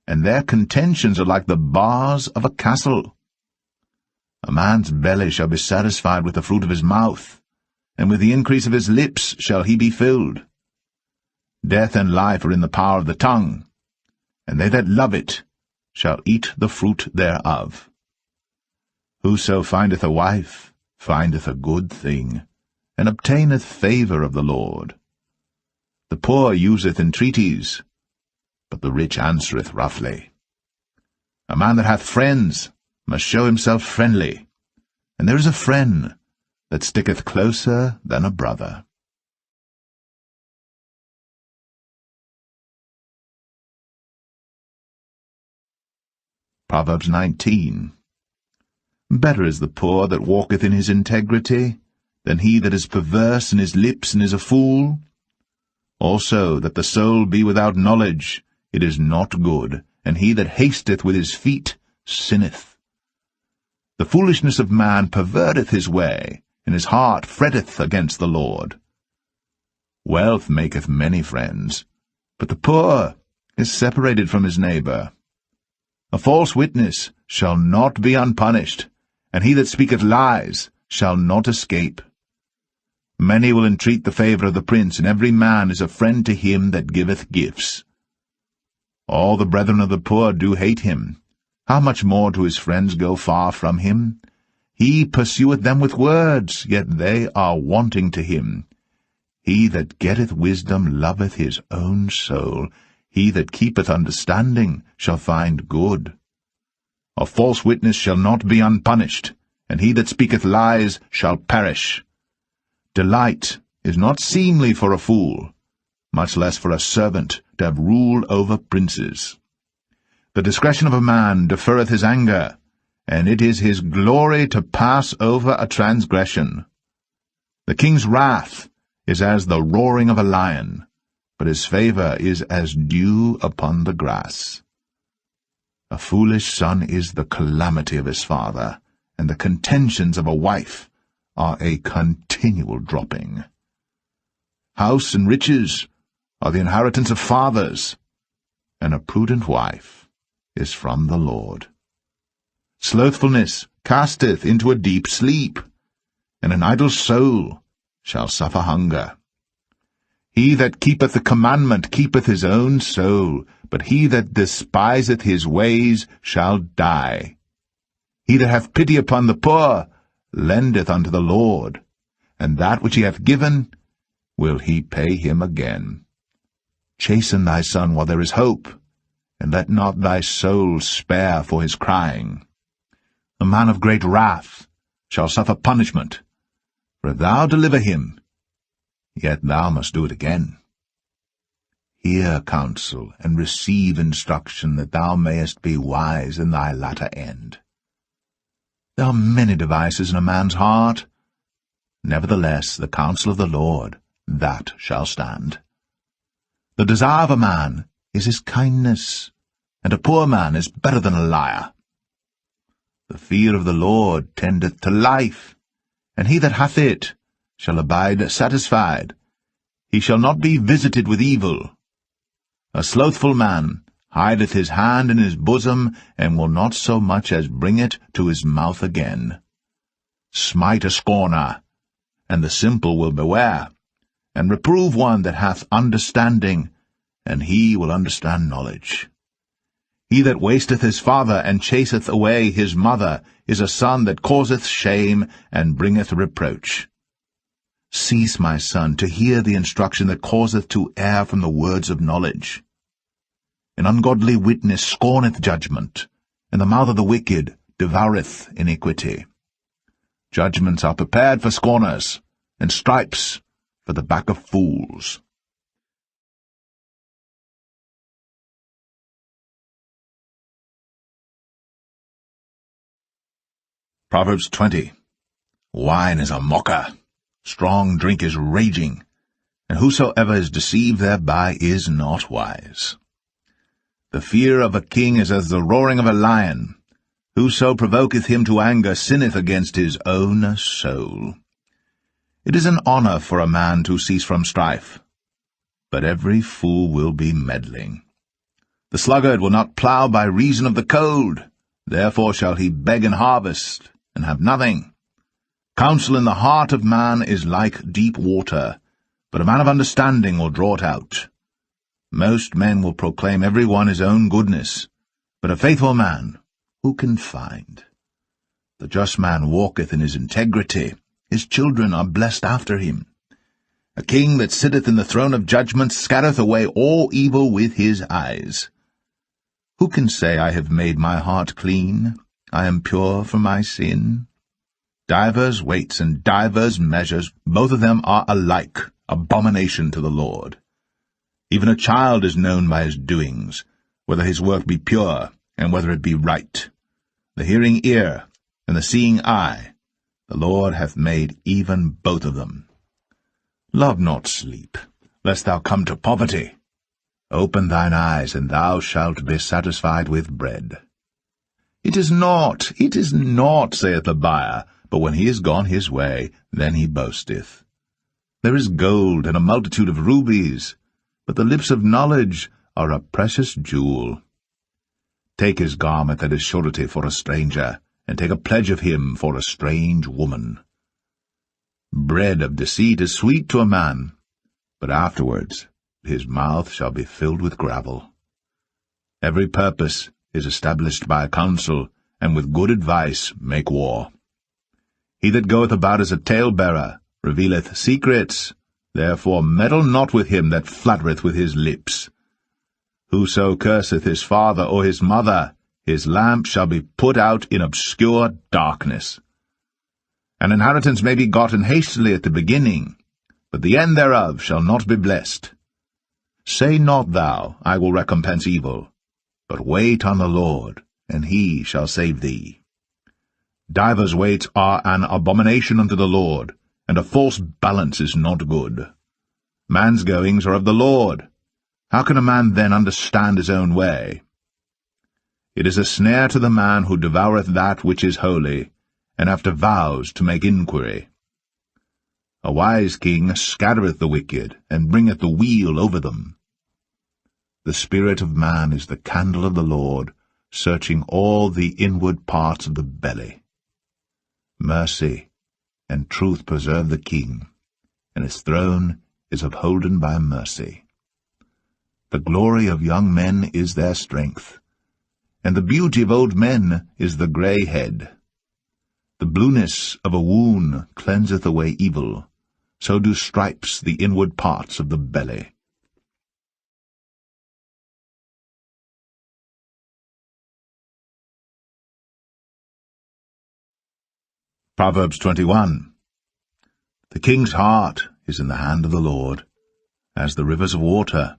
and their contentions are like the bars of a castle. A man's belly shall be satisfied with the fruit of his mouth, and with the increase of his lips shall he be filled. Death and life are in the power of the tongue, and they that love it shall eat the fruit thereof. Whoso findeth a wife findeth a good thing, and obtaineth favour of the Lord. The poor useth entreaties, but the rich answereth roughly. A man that hath friends must show himself friendly, and there is a friend that sticketh closer than a brother. Proverbs 19. Better is the poor that walketh in his integrity, than he that is perverse in his lips and is a fool. Also that the soul be without knowledge, it is not good, and he that hasteth with his feet sinneth. The foolishness of man perverteth his way, and his heart fretteth against the Lord. Wealth maketh many friends, but the poor is separated from his neighbour. A false witness shall not be unpunished, and he that speaketh lies shall not escape. Many will entreat the favour of the prince, and every man is a friend to him that giveth gifts. All the brethren of the poor do hate him. How much more do his friends go far from him? He pursueth them with words, yet they are wanting to him. He that getteth wisdom loveth his own soul. He that keepeth understanding shall find good. A false witness shall not be unpunished, and he that speaketh lies shall perish. Delight is not seemly for a fool, much less for a servant to have rule over princes. The discretion of a man deferreth his anger, and it is his glory to pass over a transgression. The king's wrath is as the roaring of a lion, but his favour is as dew upon the grass. A foolish son is the calamity of his father, and the contentions of a wife are a continual dropping. House and riches are the inheritance of fathers, and a prudent wife is from the Lord. Slothfulness casteth into a deep sleep, and an idle soul shall suffer hunger. He that keepeth the commandment keepeth his own soul, but he that despiseth his ways shall die. He that hath pity upon the poor lendeth unto the Lord, and that which he hath given will he pay him again. Chasten thy son while there is hope, and let not thy soul spare for his crying. A man of great wrath shall suffer punishment, for if thou deliver him, yet thou must do it again. Hear counsel, and receive instruction, that thou mayest be wise in thy latter end. There are many devices in a man's heart. Nevertheless, the counsel of the Lord, that shall stand. The desire of a man is his kindness, and a poor man is better than a liar. The fear of the Lord tendeth to life, and he that hath it shall abide satisfied. He shall not be visited with evil. A slothful man hideth his hand in his bosom, and will not so much as bring it to his mouth again. Smite a scorner, and the simple will beware, and reprove one that hath understanding, and he will understand knowledge. He that wasteth his father, and chaseth away his mother, is a son that causeth shame, and bringeth reproach. Cease, my son, to hear the instruction that causeth to err from the words of knowledge. An ungodly witness scorneth judgment, and the mouth of the wicked devoureth iniquity. Judgments are prepared for scorners, and stripes for the back of fools. Proverbs 20. Wine is a mocker, strong drink is raging, and whosoever is deceived thereby is not wise. The fear of a king is as the roaring of a lion. Whoso provoketh him to anger sinneth against his own soul. It is an honor for a man to cease from strife, but every fool will be meddling. The sluggard will not plough by reason of the cold, therefore shall he beg in harvest, and have nothing. Counsel in the heart of man is like deep water, but a man of understanding will draw it out. Most men will proclaim every one his own goodness, but a faithful man who can find? The just man walketh in his integrity, his children are blessed after him. A king that sitteth in the throne of judgment scattereth away all evil with his eyes. Who can say, I have made my heart clean, I am pure from my sin? Divers weights and divers measures, both of them are alike, abomination to the Lord. Even a child is known by his doings, whether his work be pure, and whether it be right. The hearing ear, and the seeing eye, the Lord hath made even both of them. Love not sleep, lest thou come to poverty. Open thine eyes, and thou shalt be satisfied with bread. It is not, saith the buyer, but when he is gone his way, then he boasteth. There is gold and a multitude of rubies, but the lips of knowledge are a precious jewel. Take his garment that is surety for a stranger, and take a pledge of him for a strange woman. Bread of deceit is sweet to a man, but afterwards his mouth shall be filled with gravel. Every purpose is established by counsel, and with good advice make war. He that goeth about as a talebearer revealeth secrets, therefore meddle not with him that flattereth with his lips. Whoso curseth his father or his mother, his lamp shall be put out in obscure darkness. An inheritance may be gotten hastily at the beginning, but the end thereof shall not be blessed. Say not thou, I will recompense evil, but wait on the Lord, and he shall save thee. Divers weights are an abomination unto the Lord, and a false balance is not good. Man's goings are of the Lord. How can a man then understand his own way? It is a snare to the man who devoureth that which is holy, and after vows to make inquiry. A wise king scattereth the wicked, and bringeth the weal over them. The spirit of man is the candle of the Lord, searching all the inward parts of the belly. Mercy and truth preserve the king, and his throne is upholden by mercy. The glory of young men is their strength, and the beauty of old men is the grey head. The blueness of a wound cleanseth away evil, so do stripes the inward parts of the belly. Proverbs 21. The king's heart is in the hand of the Lord, as the rivers of water.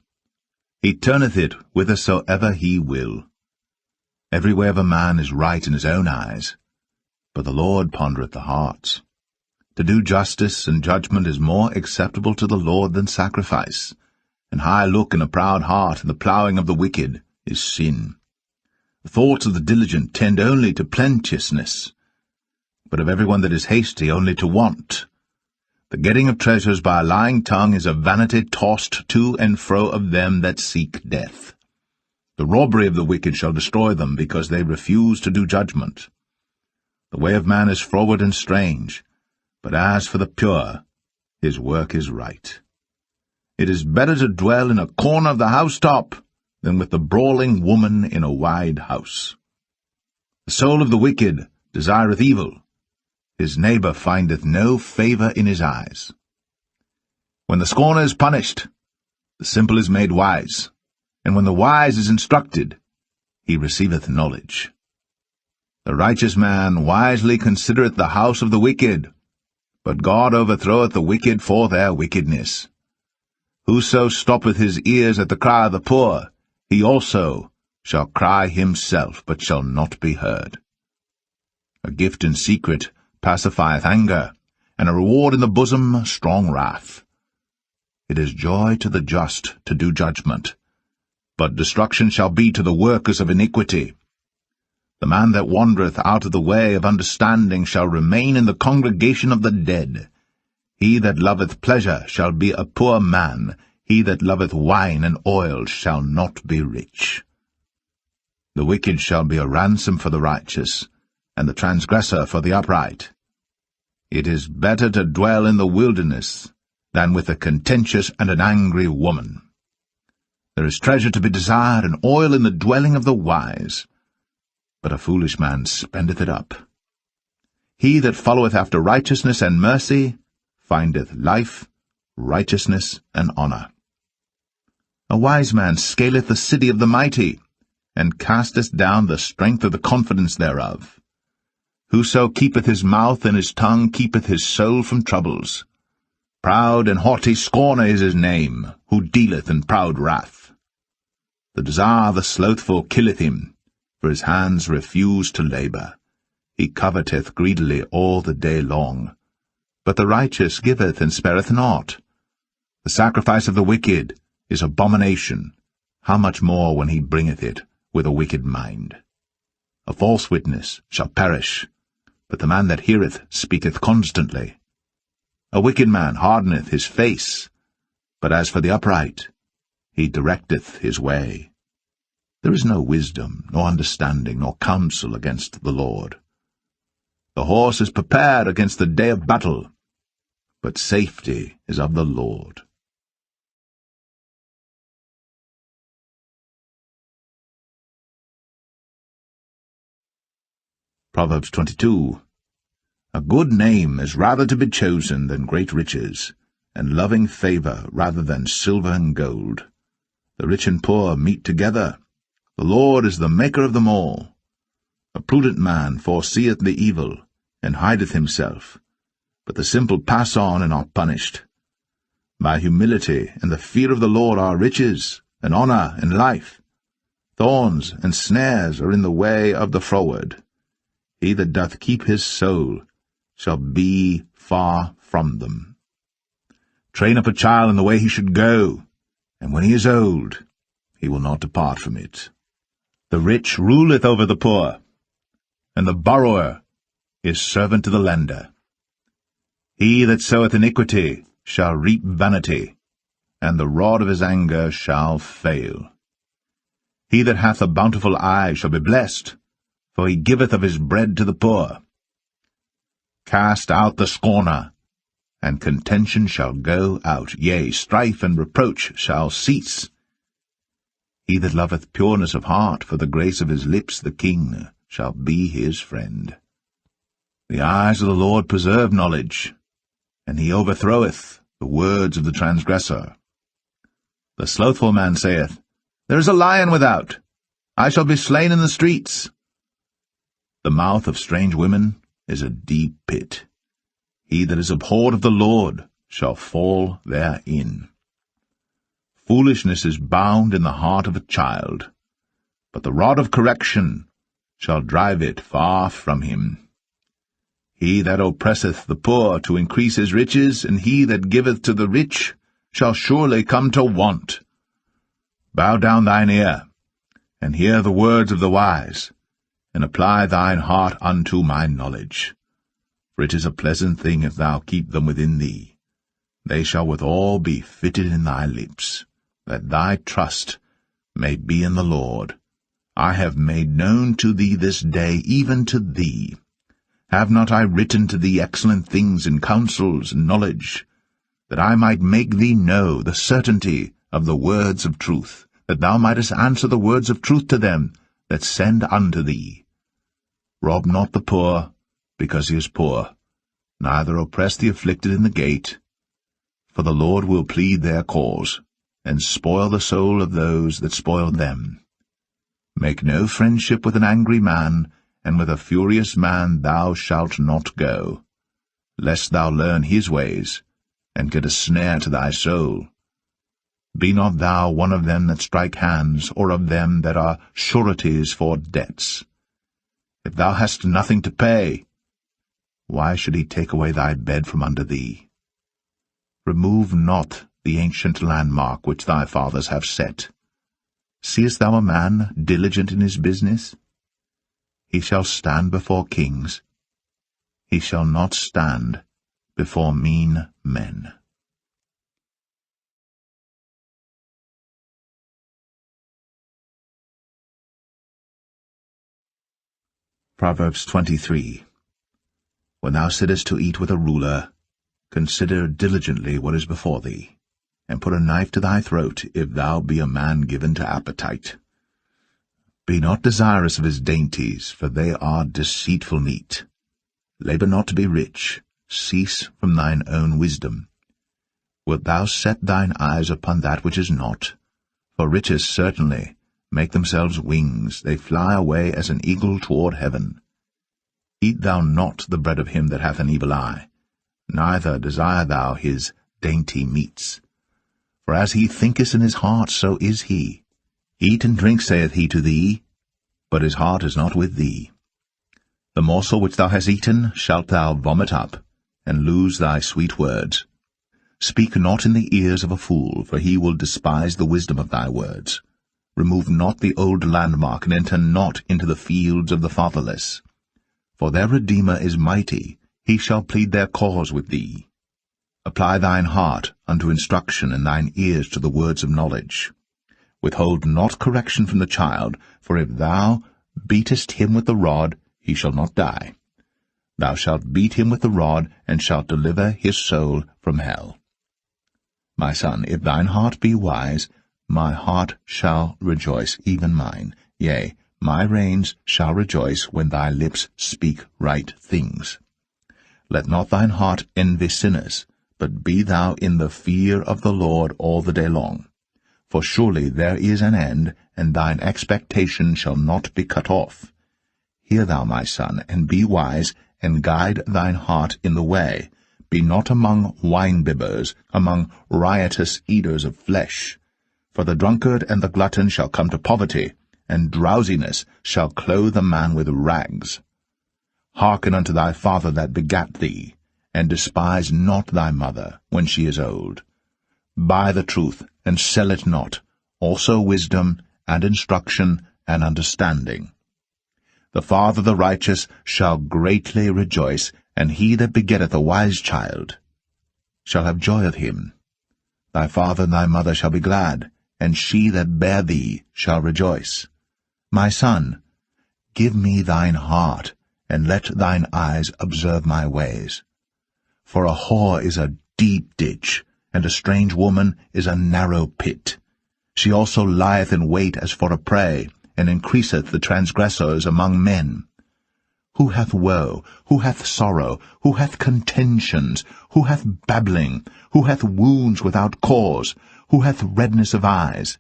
He turneth it whithersoever he will. Every way of a man is right in his own eyes, but the Lord pondereth the hearts. To do justice and judgment is more acceptable to the Lord than sacrifice, and high look and a proud heart and the ploughing of the wicked is sin. The thoughts of the diligent tend only to plenteousness, but of every one that is hasty only to want. The getting of treasures by a lying tongue is a vanity tossed to and fro of them that seek death. The robbery of the wicked shall destroy them, because they refuse to do judgment. The way of man is froward and strange, but as for the pure, his work is right. It is better to dwell in a corner of the housetop than with the brawling woman in a wide house. The soul of the wicked desireth evil. His neighbor findeth no favor in his eyes. When the scorner is punished, the simple is made wise, and when the wise is instructed, he receiveth knowledge. The righteous man wisely considereth the house of the wicked, but God overthroweth the wicked for their wickedness. Whoso stoppeth his ears at the cry of the poor, he also shall cry himself, but shall not be heard. A gift in secret pacifieth anger, and a reward in the bosom strong wrath. It is joy to the just to do judgment, but destruction shall be to the workers of iniquity. The man that wandereth out of the way of understanding shall remain in the congregation of the dead. He that loveth pleasure shall be a poor man. He that loveth wine and oil shall not be rich. The wicked shall be a ransom for the righteous, and the transgressor for the upright. It is better to dwell in the wilderness than with a contentious and an angry woman. There is treasure to be desired and oil in the dwelling of the wise, but a foolish man spendeth it up. He that followeth after righteousness and mercy findeth life, righteousness, and honour. A wise man scaleth the city of the mighty, and casteth down the strength of the confidence thereof. Whoso keepeth his mouth and his tongue keepeth his soul from troubles. Proud and haughty scorner is his name, who dealeth in proud wrath. The desire of the slothful killeth him, for his hands refuse to labour. He coveteth greedily all the day long. But the righteous giveth and spareth not. The sacrifice of the wicked is abomination. How much more when he bringeth it with a wicked mind? A false witness shall perish, but the man that heareth speaketh constantly. A wicked man hardeneth his face, but as for the upright, he directeth his way. There is no wisdom, nor understanding, nor counsel against the Lord. The horse is prepared against the day of battle, but safety is of the Lord. Proverbs 22. A good name is rather to be chosen than great riches, and loving favour rather than silver and gold. The rich and poor meet together. The Lord is the maker of them all. A prudent man foreseeth the evil, and hideth himself, but the simple pass on and are punished. By humility and the fear of the Lord are riches, and honour, and life. Thorns and snares are in the way of the froward. He that doth keep his soul shall be far from them. Train up a child in the way he should go, and when he is old, he will not depart from it. The rich ruleth over the poor, and the borrower is servant to the lender. He that soweth iniquity shall reap vanity, and the rod of his anger shall fail. He that hath a bountiful eye shall be blessed, for he giveth of his bread to the poor. Cast out the scorner, and contention shall go out, yea, strife and reproach shall cease. He that loveth pureness of heart, for the grace of his lips the king shall be his friend. The eyes of the Lord preserve knowledge, and he overthroweth the words of the transgressor. The slothful man saith, There is a lion without. I shall be slain in the streets. The mouth of strange women is a deep pit. He that is abhorred of the Lord shall fall therein. Foolishness is bound in the heart of a child, but the rod of correction shall drive it far from him. He that oppresseth the poor to increase his riches, and he that giveth to the rich shall surely come to want. Bow down thine ear, and hear the words of the wise, and apply thine heart unto my knowledge. For it is a pleasant thing if thou keep them within thee. They shall withal be fitted in thy lips, that thy trust may be in the Lord. I have made known to thee this day, even to thee. Have not I written to thee excellent things in counsels and knowledge, that I might make thee know the certainty of the words of truth, that thou mightest answer the words of truth to them that send unto thee. Rob not the poor, because he is poor, neither oppress the afflicted in the gate, for the Lord will plead their cause, and spoil the soul of those that spoil them. Make no friendship with an angry man, and with a furious man thou shalt not go, lest thou learn his ways, and get a snare to thy soul. Be not thou one of them that strike hands, or of them that are sureties for debts. If thou hast nothing to pay, why should he take away thy bed from under thee? Remove not the ancient landmark which thy fathers have set. Seest thou a man diligent in his business? He shall stand before kings. He shall not stand before mean men. Proverbs 23. When thou sittest to eat with a ruler, consider diligently what is before thee, and put a knife to thy throat, if thou be a man given to appetite. Be not desirous of his dainties, for they are deceitful meat. Labour not to be rich, cease from thine own wisdom. Wilt thou set thine eyes upon that which is not? For riches certainly make themselves wings, they fly away as an eagle toward heaven. Eat thou not the bread of him that hath an evil eye, neither desire thou his dainty meats. For as he thinketh in his heart, so is he. Eat and drink, saith he to thee, but his heart is not with thee. The morsel which thou hast eaten shalt thou vomit up, and lose thy sweet words. Speak not in the ears of a fool, for he will despise the wisdom of thy words. Remove not the old landmark, and enter not into the fields of the fatherless. For their Redeemer is mighty, he shall plead their cause with thee. Apply thine heart unto instruction, and thine ears to the words of knowledge. Withhold not correction from the child, for if thou beatest him with the rod, he shall not die. Thou shalt beat him with the rod, and shalt deliver his soul from hell. My son, if thine heart be wise, my heart shall rejoice, even mine. Yea, my reins shall rejoice when thy lips speak right things. Let not thine heart envy sinners, but be thou in the fear of the Lord all the day long. For surely there is an end, and thine expectation shall not be cut off. Hear thou, my son, and be wise, and guide thine heart in the way. Be not among wine-bibbers, among riotous eaters of flesh. For the drunkard and the glutton shall come to poverty, and drowsiness shall clothe a man with rags. Hearken unto thy father that begat thee, and despise not thy mother when she is old. Buy the truth, and sell it not, also wisdom, and instruction, and understanding. The father of the righteous shall greatly rejoice, and he that begetteth a wise child shall have joy of him. Thy father and thy mother shall be glad, and she that bare thee shall rejoice. My son, give me thine heart, and let thine eyes observe my ways. For a whore is a deep ditch, and a strange woman is a narrow pit. She also lieth in wait as for a prey, and increaseth the transgressors among men. Who hath woe? Who hath sorrow? Who hath contentions? Who hath babbling? Who hath wounds without cause? Who hath redness of eyes?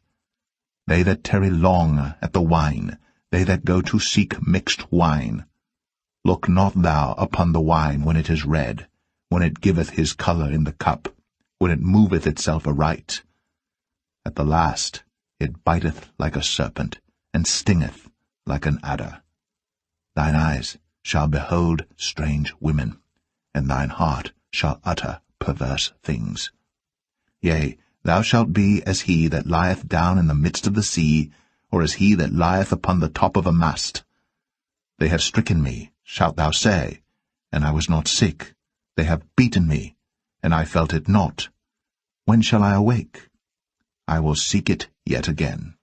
They that tarry long at the wine, they that go to seek mixed wine. Look not thou upon the wine when it is red, when it giveth his colour in the cup, when it moveth itself aright. At the last it biteth like a serpent, and stingeth like an adder. Thine eyes shall behold strange women, and thine heart shall utter perverse things. Yea, thou shalt be as he that lieth down in the midst of the sea, or as he that lieth upon the top of a mast. They have stricken me, shalt thou say, and I was not sick. They have beaten me, and I felt it not. When shall I awake? I will seek it yet again.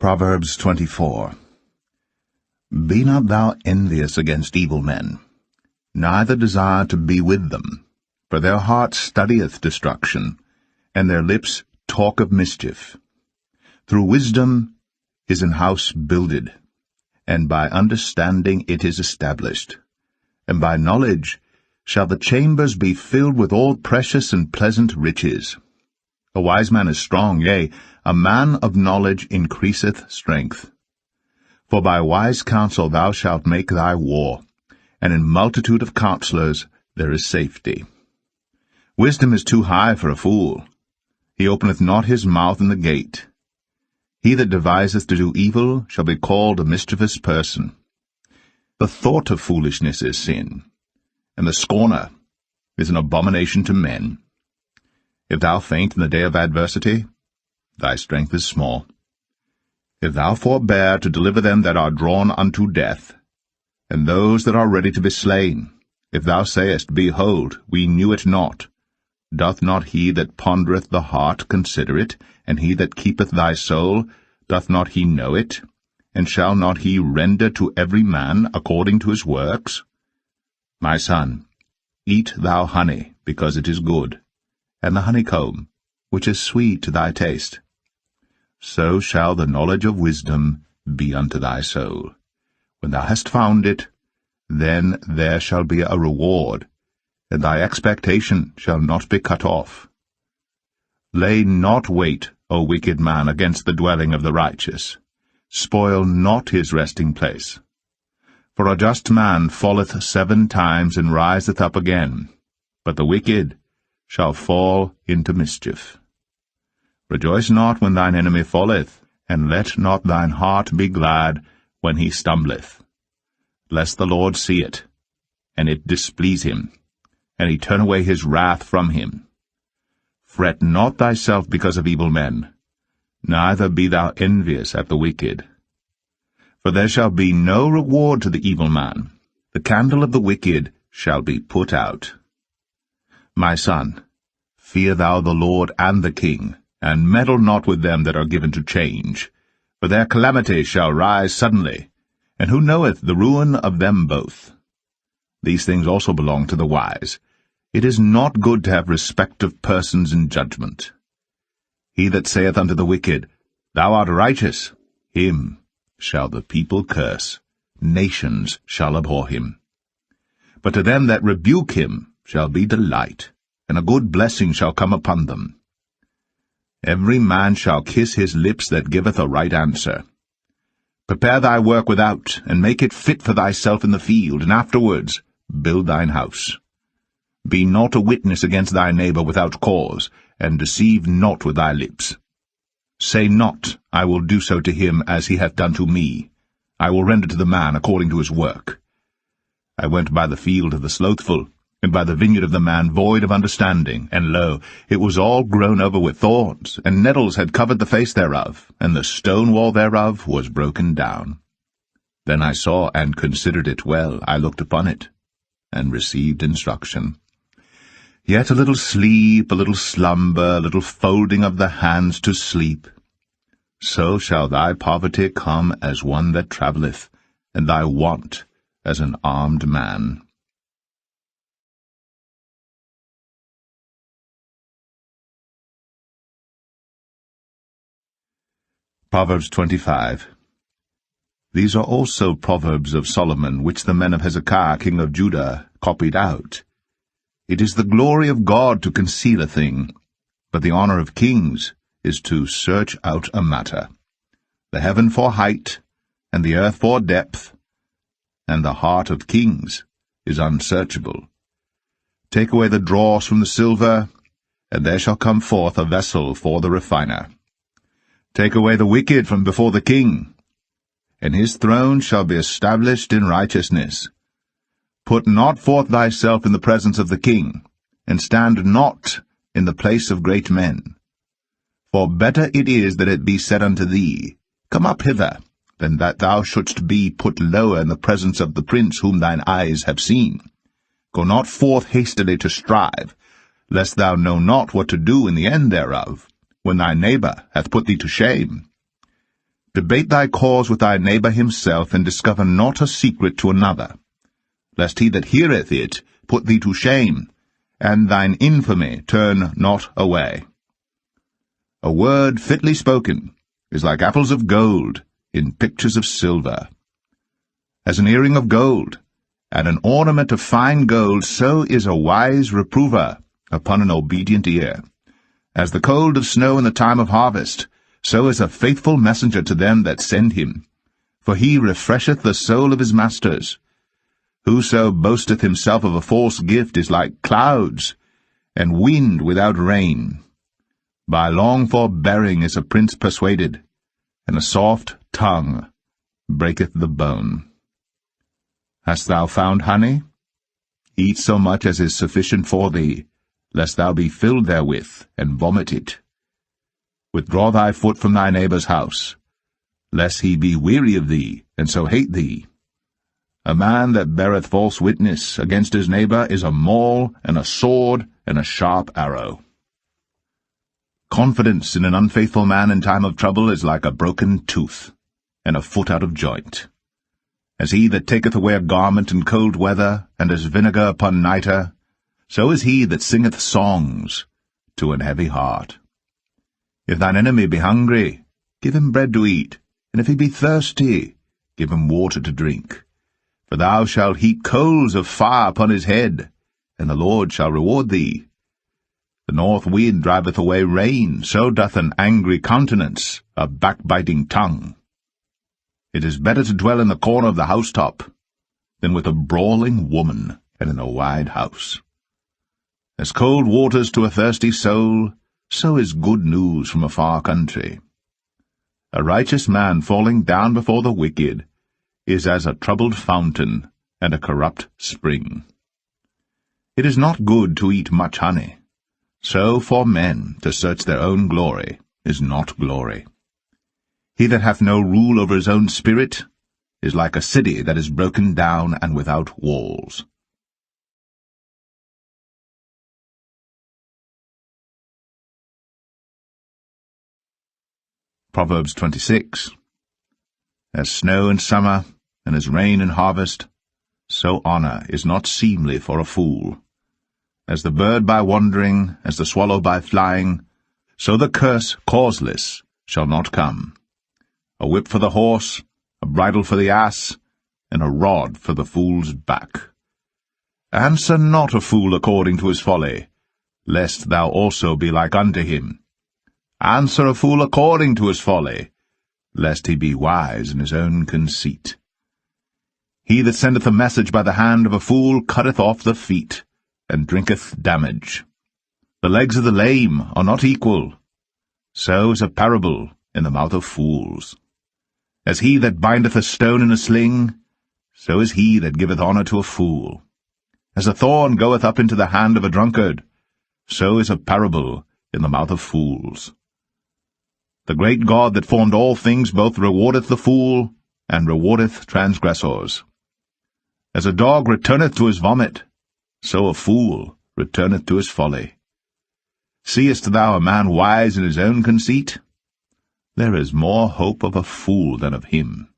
Proverbs 24. Be not thou envious against evil men, neither desire to be with them, for their heart studieth destruction, and their lips talk of mischief. Through wisdom is an house builded, and by understanding it is established. And by knowledge shall the chambers be filled with all precious and pleasant riches. A wise man is strong, yea, a man of knowledge increaseth strength. For by wise counsel thou shalt make thy war, and in multitude of counselors there is safety. Wisdom is too high for a fool. He openeth not his mouth in the gate. He that deviseth to do evil shall be called a mischievous person. The thought of foolishness is sin, and the scorner is an abomination to men. If thou faint in the day of adversity, thy strength is small. If thou forbear to deliver them that are drawn unto death, and those that are ready to be slain, if thou sayest, Behold, we knew it not, doth not he that pondereth the heart consider it, and he that keepeth thy soul, doth not he know it? And shall not he render to every man according to his works? My son, eat thou honey, because it is good, and the honeycomb, which is sweet to thy taste. So shall the knowledge of wisdom be unto thy soul. When thou hast found it, then there shall be a reward, and thy expectation shall not be cut off. Lay not wait, O wicked man, against the dwelling of the righteous. Spoil not his resting place. For a just man falleth 7 times and riseth up again, but the wicked shall fall into mischief. Rejoice not when thine enemy falleth, and let not thine heart be glad when he stumbleth, lest the Lord see it, and it displease him, and he turn away his wrath from him. Fret not thyself because of evil men, neither be thou envious at the wicked. For there shall be no reward to the evil man. The candle of the wicked shall be put out. My son, fear thou the Lord and the king, and meddle not with them that are given to change. For their calamity shall rise suddenly, and who knoweth the ruin of them both? These things also belong to the wise. It is not good to have respect of persons in judgment. He that saith unto the wicked, Thou art righteous, him shall the people curse, nations shall abhor him. But to them that rebuke him shall be delight, and a good blessing shall come upon them. Every man shall kiss his lips that giveth a right answer. Prepare thy work without, and make it fit for thyself in the field, and afterwards build thine house. Be not a witness against thy neighbor without cause, and deceive not with thy lips. Say not, I will do so to him as he hath done to me. I will render to the man according to his work. I went by the field of the slothful, and by the vineyard of the man void of understanding, and lo, it was all grown over with thorns, and nettles had covered the face thereof, and the stone wall thereof was broken down. Then I saw and considered it well, I looked upon it, and received instruction. Yet a little sleep, a little slumber, a little folding of the hands to sleep. So shall thy poverty come as one that travelleth, and thy want as an armed man. Proverbs 25. These are also proverbs of Solomon, which the men of Hezekiah king of Judah copied out. It is the glory of God to conceal a thing, but the honor of kings is to search out a matter. The heaven for height, and the earth for depth, and the heart of kings is unsearchable. Take away the dross from the silver, and there shall come forth a vessel for the refiner. Take away the wicked from before the king, and his throne shall be established in righteousness. Put not forth thyself in the presence of the king, and stand not in the place of great men. For better it is that it be said unto thee, Come up hither, than that thou shouldst be put lower in the presence of the prince whom thine eyes have seen. Go not forth hastily to strive, lest thou know not what to do in the end thereof, when thy neighbor hath put thee to shame. Debate thy cause with thy neighbour himself, and discover not a secret to another, lest he that heareth it put thee to shame, and thine infamy turn not away. A word fitly spoken is like apples of gold in pictures of silver. As an earring of gold, and an ornament of fine gold, so is a wise reprover upon an obedient ear. As the cold of snow in the time of harvest, so is a faithful messenger to them that send him. For he refresheth the soul of his masters. Whoso boasteth himself of a false gift is like clouds, and wind without rain. By long forbearing is a prince persuaded, and a soft tongue breaketh the bone. Hast thou found honey? Eat so much as is sufficient for thee, lest thou be filled therewith, and vomit it. Withdraw thy foot from thy neighbour's house, lest he be weary of thee, and so hate thee. A man that beareth false witness against his neighbour is a maul, and a sword, and a sharp arrow. Confidence in an unfaithful man in time of trouble is like a broken tooth, and a foot out of joint. As he that taketh away a garment in cold weather, and as vinegar upon nitre, so is he that singeth songs to an heavy heart. If thine enemy be hungry, give him bread to eat, and if he be thirsty, give him water to drink. For thou shalt heap coals of fire upon his head, and the Lord shall reward thee. The north wind driveth away rain, so doth an angry countenance a backbiting tongue. It is better to dwell in the corner of the housetop than with a brawling woman and in a wide house. As cold waters to a thirsty soul, so is good news from a far country. A righteous man falling down before the wicked is as a troubled fountain and a corrupt spring. It is not good to eat much honey, so for men to search their own glory is not glory. He that hath no rule over his own spirit is like a city that is broken down and without walls. Proverbs 26. As snow in summer, and as rain in harvest, so honour is not seemly for a fool. As the bird by wandering, as the swallow by flying, so the curse causeless shall not come. A whip for the horse, a bridle for the ass, and a rod for the fool's back. Answer not a fool according to his folly, lest thou also be like unto him. Answer a fool according to his folly, lest he be wise in his own conceit. He that sendeth a message by the hand of a fool cutteth off the feet, and drinketh damage. The legs of the lame are not equal. So is a parable in the mouth of fools. As he that bindeth a stone in a sling, so is he that giveth honour to a fool. As a thorn goeth up into the hand of a drunkard, so is a parable in the mouth of fools. The great God that formed all things both rewardeth the fool, and rewardeth transgressors. As a dog returneth to his vomit, so a fool returneth to his folly. Seest thou a man wise in his own conceit? There is more hope of a fool than of him.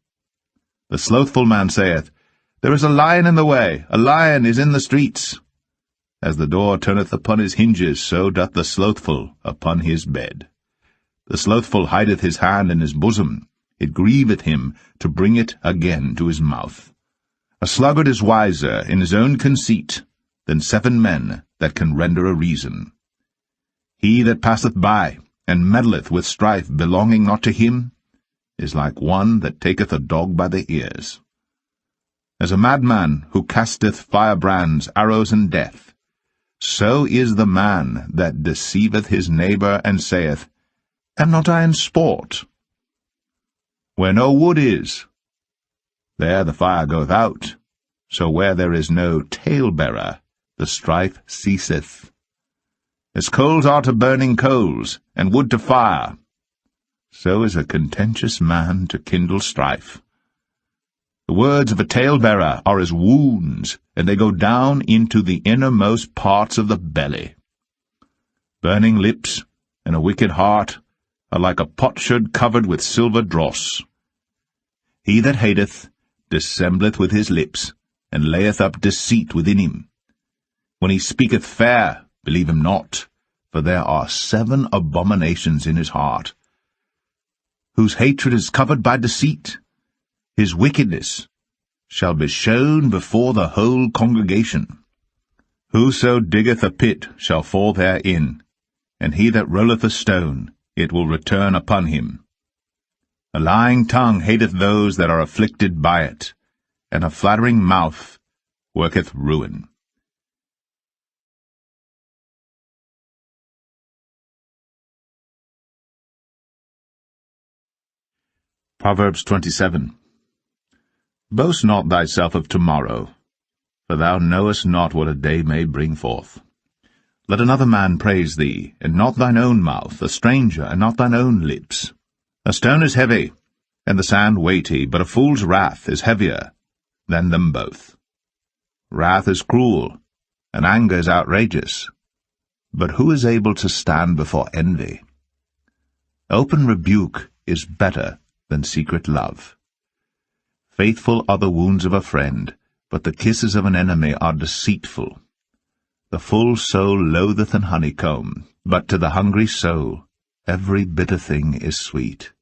The slothful man saith, There is a lion in the way, a lion is in the streets. As the door turneth upon his hinges, so doth the slothful upon his bed. The slothful hideth his hand in his bosom, it grieveth him to bring it again to his mouth. A sluggard is wiser in his own conceit than 7 men that can render a reason. He that passeth by, and meddleth with strife belonging not to him, is like one that taketh a dog by the ears. As a madman who casteth firebrands, arrows, and death, so is the man that deceiveth his neighbour, and saith, Am not I in sport? Where no wood is, there the fire goeth out, so where there is no talebearer, the strife ceaseth. As coals are to burning coals, and wood to fire, so is a contentious man to kindle strife. The words of a talebearer are as wounds, and they go down into the innermost parts of the belly. Burning lips and a wicked heart are like a potsherd covered with silver dross. He that hateth dissembleth with his lips, and layeth up deceit within him. When he speaketh fair, believe him not, for there are 7 abominations in his heart. Whose hatred is covered by deceit, his wickedness shall be shown before the whole congregation. Whoso diggeth a pit shall fall therein, and he that rolleth a stone, it will return upon him. A lying tongue hateth those that are afflicted by it, and a flattering mouth worketh ruin. Proverbs 27. Boast not thyself of tomorrow, for thou knowest not what a day may bring forth. Let another man praise thee, and not thine own mouth, a stranger, and not thine own lips. A stone is heavy, and the sand weighty, but a fool's wrath is heavier than them both. Wrath is cruel, and anger is outrageous, but who is able to stand before envy? Open rebuke is better than secret love. Faithful are the wounds of a friend, but the kisses of an enemy are deceitful. The full soul loatheth an honeycomb, but to the hungry soul every bitter thing is sweet.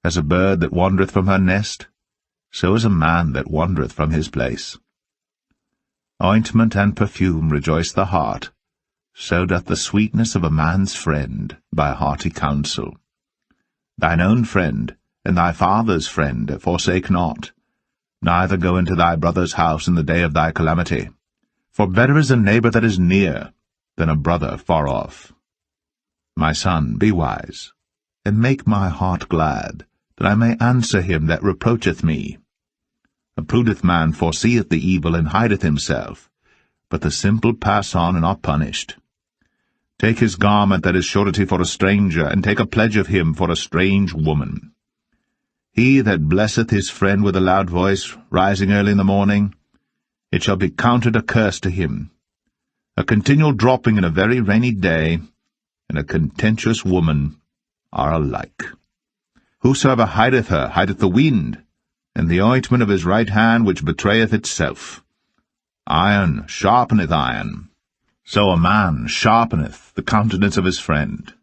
As a bird that wandereth from her nest, so is a man that wandereth from his place. Ointment and perfume rejoice the heart, so doth the sweetness of a man's friend by hearty counsel. Thine own friend and thy father's friend forsake not, neither go into thy brother's house in the day of thy calamity. For better is a neighbor that is near than a brother far off. My son, be wise, and make my heart glad, that I may answer him that reproacheth me. A prudent man foreseeth the evil, and hideth himself, but the simple pass on and are punished. Take his garment that is surety for a stranger, and take a pledge of him for a strange woman. He that blesseth his friend with a loud voice, rising early in the morning, it shall be counted a curse to him. A continual dropping in a very rainy day, and a contentious woman are alike. Whosoever hideth her hideth the wind, and the ointment of his right hand which betrayeth itself. Iron sharpeneth iron, so a man sharpeneth the countenance of his friend.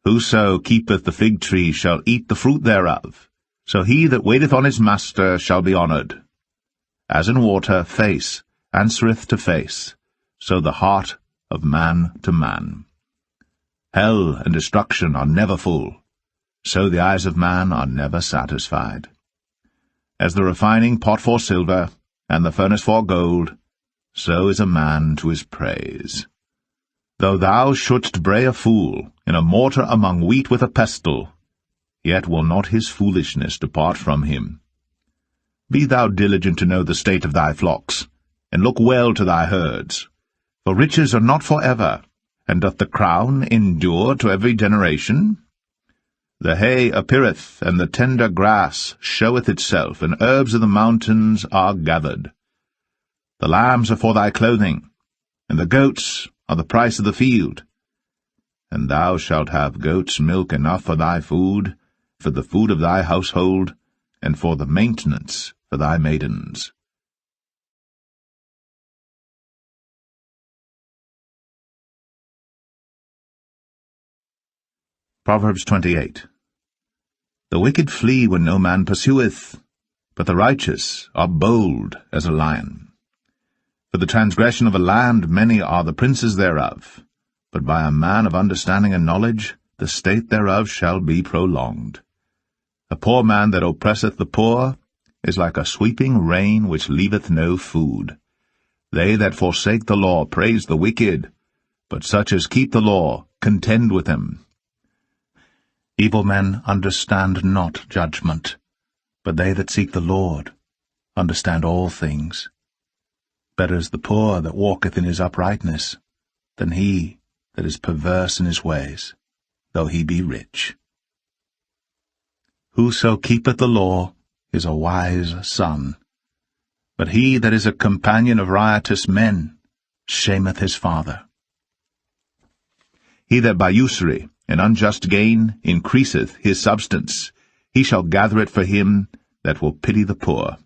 Whoso keepeth the fig tree shall eat the fruit thereof, so he that waiteth on his master shall be honoured. As in water face answereth to face, so the heart of man to man. Hell and destruction are never full, so the eyes of man are never satisfied. As the refining pot for silver, and the furnace for gold, so is a man to his praise. Though thou shouldst bray a fool in a mortar among wheat with a pestle, yet will not his foolishness depart from him. Be thou diligent to know the state of thy flocks, and look well to thy herds. For riches are not for ever, and doth the crown endure to every generation? The hay appeareth, and the tender grass showeth itself, and herbs of the mountains are gathered. The lambs are for thy clothing, and the goats are the price of the field. And thou shalt have goats' milk enough for thy food, for the food of thy household, and for the maintenance for thy maidens. Proverbs 28. The wicked flee when no man pursueth, but the righteous are bold as a lion. For the transgression of a land many are the princes thereof, but by a man of understanding and knowledge the state thereof shall be prolonged. A poor man that oppresseth the poor is like a sweeping rain which leaveth no food. They that forsake the law praise the wicked, but such as keep the law contend with them. Evil men understand not judgment, but they that seek the Lord understand all things. Better is the poor that walketh in his uprightness, than he that is perverse in his ways, though he be rich. Whoso keepeth the law is a wise son, but he that is a companion of riotous men shameth his father. He that by usury and unjust gain increaseth his substance. He shall gather it for him that will pity the poor.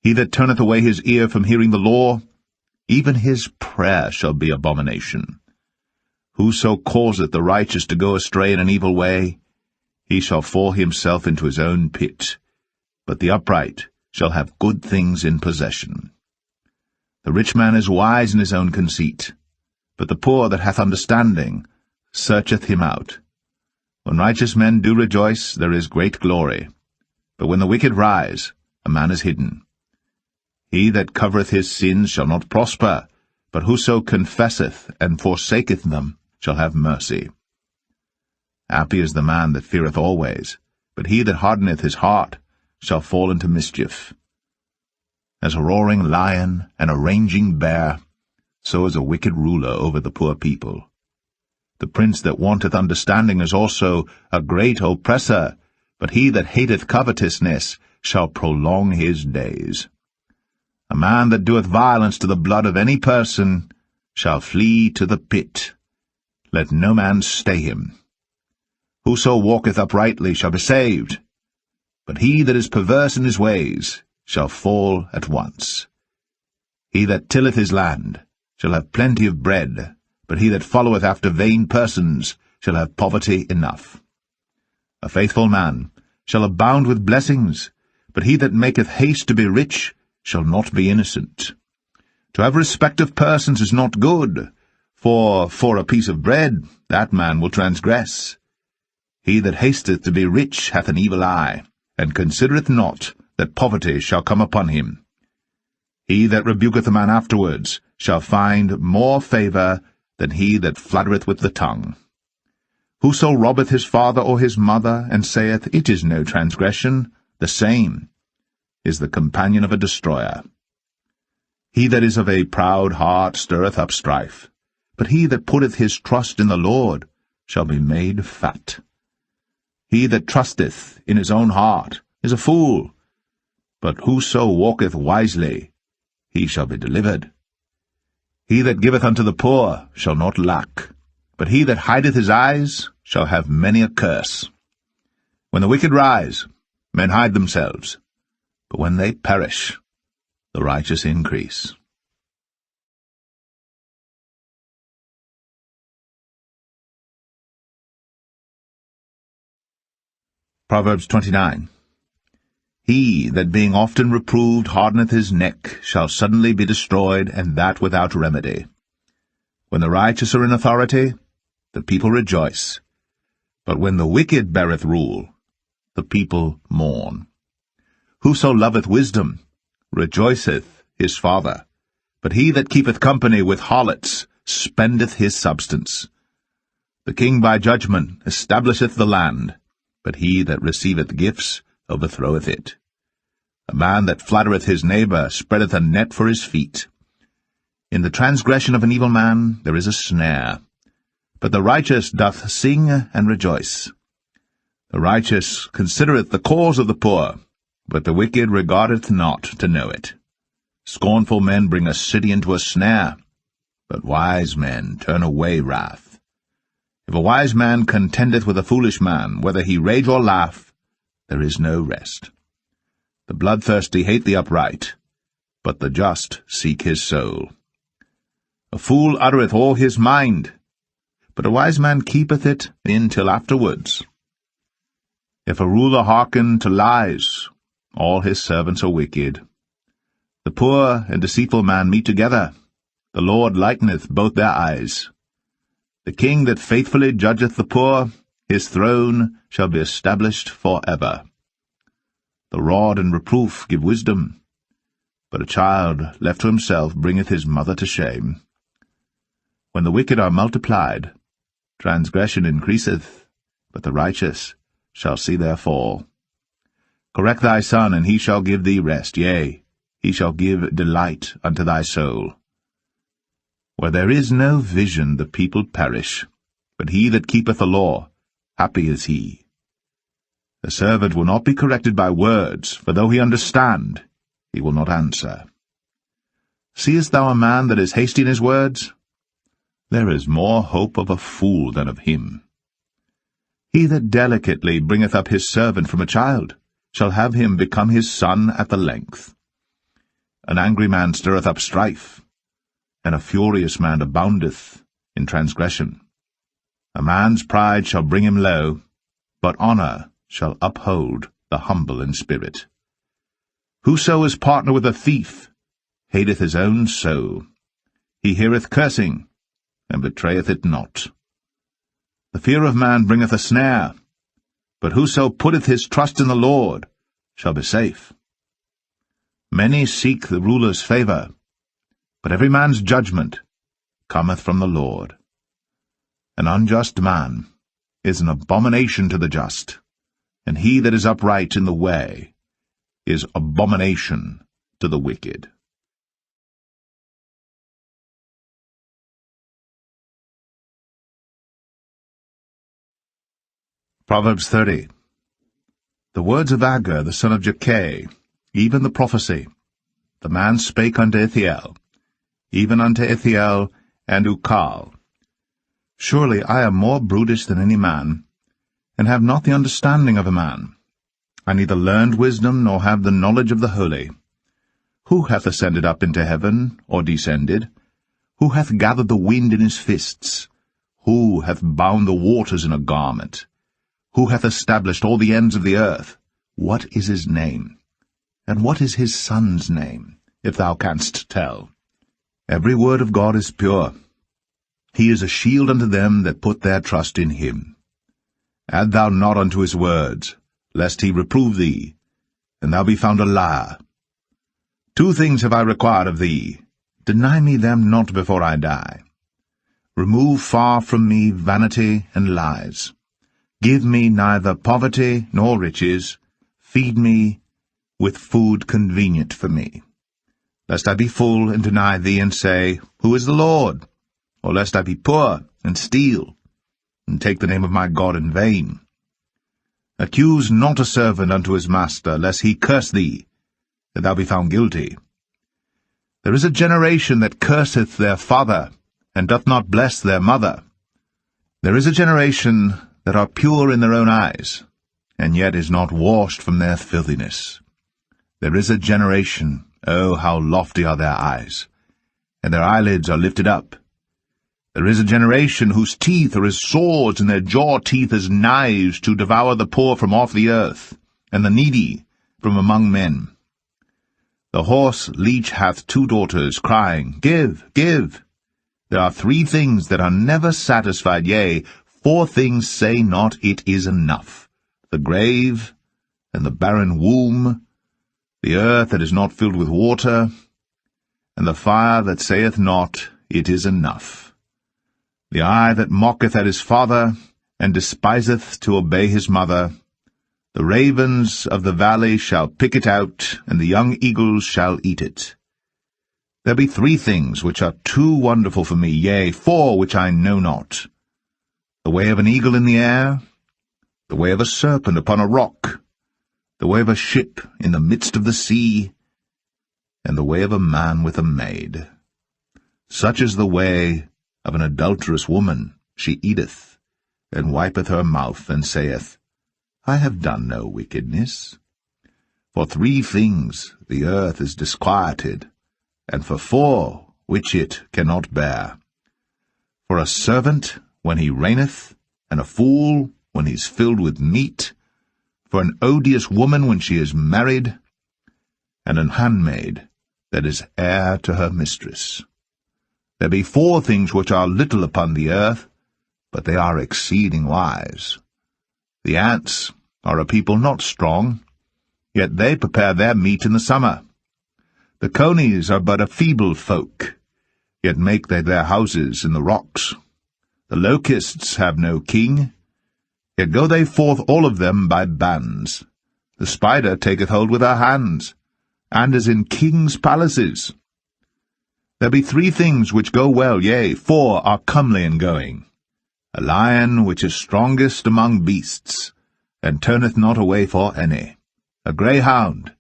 He that turneth away his ear from hearing the law, even his prayer shall be abomination. Whoso causeth the righteous to go astray in an evil way, he shall fall himself into his own pit, but the upright shall have good things in possession. The rich man is wise in his own conceit, but the poor that hath understanding searcheth him out. When righteous men do rejoice, there is great glory, but when the wicked rise, a man is hidden. He that covereth his sins shall not prosper, but whoso confesseth and forsaketh them shall have mercy. Happy is the man that feareth always, but he that hardeneth his heart shall fall into mischief. As a roaring lion and a raging bear, so is a wicked ruler over the poor people. The prince that wanteth understanding is also a great oppressor, but he that hateth covetousness shall prolong his days. A man that doeth violence to the blood of any person shall flee to the pit. Let no man stay him. Whoso walketh uprightly shall be saved, but he that is perverse in his ways shall fall at once. He that tilleth his land shall have plenty of bread, but he that followeth after vain persons shall have poverty enough. A faithful man shall abound with blessings, but he that maketh haste to be rich shall not be innocent. To have respect of persons is not good, for a piece of bread that man will transgress. He that hasteth to be rich hath an evil eye, and considereth not that poverty shall come upon him. He that rebuketh a man afterwards shall find more favour than he that fluttereth with the tongue. Whoso robbeth his father or his mother, and saith, It is no transgression, the same is the companion of a destroyer. He that is of a proud heart stirreth up strife, but he that putteth his trust in the Lord shall be made fat. He that trusteth in his own heart is a fool, but whoso walketh wisely, he shall be delivered. He that giveth unto the poor shall not lack, but he that hideth his eyes shall have many a curse. When the wicked rise, men hide themselves, but when they perish, the righteous increase. Proverbs 29. He that being often reproved hardeneth his neck shall suddenly be destroyed, and that without remedy. When the righteous are in authority, the people rejoice, but when the wicked beareth rule, the people mourn. Whoso loveth wisdom rejoiceth his father, but he that keepeth company with harlots spendeth his substance. The king by judgment establisheth the land, but he that receiveth gifts overthroweth it. A man that flattereth his neighbour spreadeth a net for his feet. In the transgression of an evil man there is a snare, but the righteous doth sing and rejoice. The righteous considereth the cause of the poor, but the wicked regardeth not to know it. Scornful men bring a city into a snare, but wise men turn away wrath. If a wise man contendeth with a foolish man, whether he rage or laugh, there is no rest. The bloodthirsty hate the upright, but the just seek his soul. A fool uttereth all his mind, but a wise man keepeth it in till afterwards. If a ruler hearken to lies, all his servants are wicked. The poor and deceitful man meet together. The Lord lighteneth both their eyes. The king that faithfully judgeth the poor, his throne shall be established for ever. The rod and reproof give wisdom, but a child left to himself bringeth his mother to shame. When the wicked are multiplied, transgression increaseth, but the righteous shall see their fall. Correct thy son, and he shall give thee rest, yea, he shall give delight unto thy soul. Where there is no vision the people perish, but he that keepeth the law, happy is he. The servant will not be corrected by words, for though he understand, he will not answer. Seest thou a man that is hasty in his words? There is more hope of a fool than of him. He that delicately bringeth up his servant from a child shall have him become his son at the length. An angry man stirreth up strife, and a furious man aboundeth in transgression. A man's pride shall bring him low, but honour shall uphold the humble in spirit. Whoso is partner with a thief hateth his own soul. He heareth cursing, and betrayeth it not. The fear of man bringeth a snare, but whoso putteth his trust in the Lord shall be safe. Many seek the ruler's favour, but every man's judgment cometh from the Lord. An unjust man is an abomination to the just, and he that is upright in the way is abomination to the wicked. Proverbs 30. The words of Agur the son of Jakeh, even the prophecy. The man spake unto Ithiel, even unto Ithiel and Ukal. Surely I am more brutish than any man, and have not the understanding of a man. I neither learned wisdom, nor have the knowledge of the holy. Who hath ascended up into heaven, or descended? Who hath gathered the wind in his fists? Who hath bound the waters in a garment? Who hath established all the ends of the earth? What is his name? And what is his son's name, if thou canst tell? Every word of God is pure. He is a shield unto them that put their trust in him. Add thou not unto his words, lest he reprove thee, and thou be found a liar. 2 things have I required of thee. Deny me them not before I die. Remove far from me vanity and lies. Give me neither poverty nor riches. Feed me with food convenient for me. Lest I be full and deny thee, and say, Who is the Lord? Or lest I be poor and steal, and take the name of my God in vain. Accuse not a servant unto his master, lest he curse thee, that thou be found guilty. There is a generation that curseth their father, and doth not bless their mother. There is a generation that are pure in their own eyes, and yet is not washed from their filthiness. There is a generation, oh, how lofty are their eyes, and their eyelids are lifted up. There is a generation whose teeth are as swords, and their jaw teeth as knives, to devour the poor from off the earth, and the needy from among men. The horse leech hath 2 daughters, crying, Give, give. There are 3 things that are never satisfied, yea, 4 things say not, It is enough. The grave, and the barren womb, the earth that is not filled with water, and the fire that saith not, It is enough. The eye that mocketh at his father, and despiseth to obey his mother. The ravens of the valley shall pick it out, and the young eagles shall eat it. There be 3 things which are too wonderful for me, yea, 4 which I know not. The way of an eagle in the air, the way of a serpent upon a rock, the way of a ship in the midst of the sea, and the way of a man with a maid. Such is the way of an adulterous woman. She eateth, and wipeth her mouth, and saith, I have done no wickedness. For 3 things the earth is disquieted, and for 4 which it cannot bear. For a servant when he reigneth, and a fool when he is filled with meat, for an odious woman when she is married, and an handmaid that is heir to her mistress. There be 4 things which are little upon the earth, but they are exceeding wise. The ants are a people not strong, yet they prepare their meat in the summer. The conies are but a feeble folk, yet make they their houses in the rocks. The locusts have no king, yet go they forth all of them by bands. The spider taketh hold with her hands, and is in kings' palaces. There be 3 things which go well, yea, 4 are comely in going. A lion which is strongest among beasts, and turneth not away for any. A greyhound,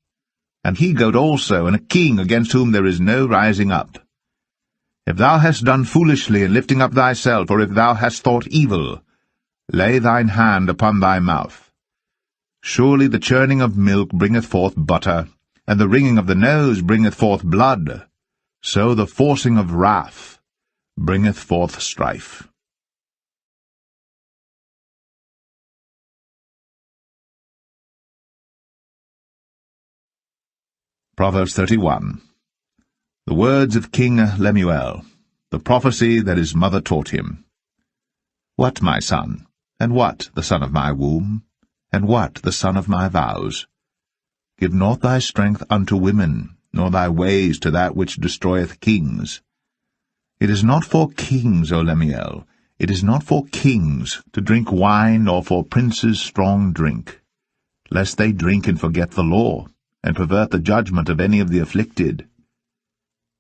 an he-goat also, and a king against whom there is no rising up. If thou hast done foolishly in lifting up thyself, or if thou hast thought evil, lay thine hand upon thy mouth. Surely the churning of milk bringeth forth butter, and the wringing of the nose bringeth forth blood. So the forcing of wrath bringeth forth strife. Proverbs 31. The words of King Lemuel, the prophecy that his mother taught him. What, my son, and what the son of my womb, and what the son of my vows? Give not thy strength unto women, nor thy ways to that which destroyeth kings. It is not for kings, O Lemuel, it is not for kings to drink wine, nor for princes strong drink, lest they drink and forget the law, and pervert the judgment of any of the afflicted.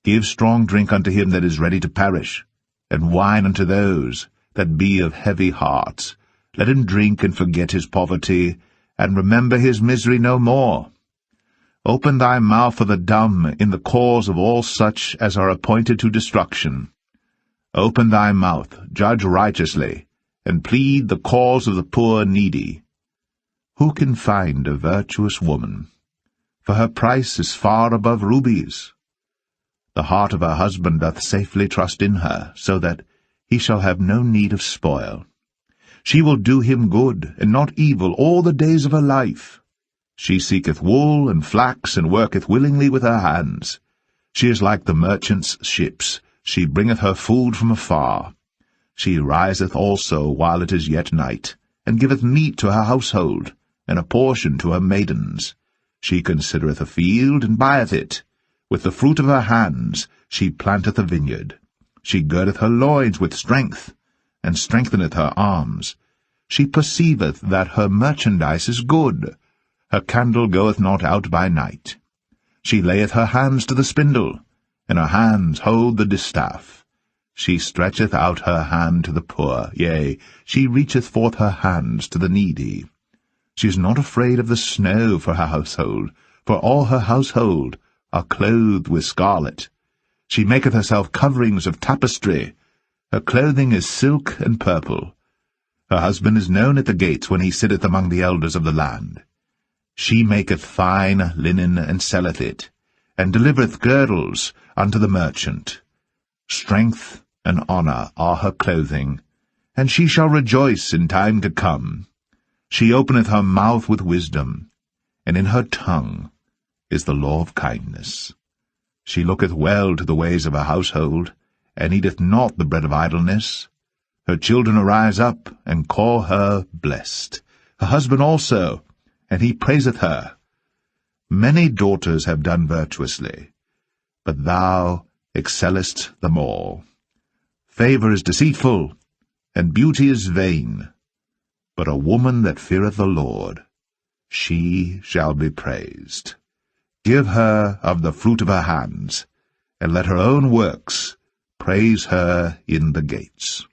Give strong drink unto him that is ready to perish, and wine unto those that be of heavy hearts. Let him drink and forget his poverty, and remember his misery no more. Open thy mouth for the dumb in the cause of all such as are appointed to destruction. Open thy mouth, judge righteously, and plead the cause of the poor needy. Who can find a virtuous woman? For her price is far above rubies. The heart of her husband doth safely trust in her, so that he shall have no need of spoil. She will do him good, and not evil, all the days of her life. She seeketh wool and flax, and worketh willingly with her hands. She is like the merchant's ships. She bringeth her food from afar. She riseth also while it is yet night, and giveth meat to her household, and a portion to her maidens. She considereth a field, and buyeth it. With the fruit of her hands she planteth a vineyard. She girdeth her loins with strength, and strengtheneth her arms. She perceiveth that her merchandise is good. Her candle goeth not out by night. She layeth her hands to the spindle, and her hands hold the distaff. She stretcheth out her hand to the poor, yea, she reacheth forth her hands to the needy. She is not afraid of the snow for her household, for all her household are clothed with scarlet. She maketh herself coverings of tapestry. Her clothing is silk and purple. Her husband is known at the gates when he sitteth among the elders of the land. She maketh fine linen, and selleth it, and delivereth girdles unto the merchant. Strength and honour are her clothing, and she shall rejoice in time to come. She openeth her mouth with wisdom, and in her tongue is the law of kindness. She looketh well to the ways of her household, and eateth not the bread of idleness. Her children arise up, and call her blessed. Her husband also, and he praiseth her. Many daughters have done virtuously, but thou excellest them all. Favour is deceitful, and beauty is vain, but a woman that feareth the Lord, she shall be praised. Give her of the fruit of her hands, and let her own works praise her in the gates.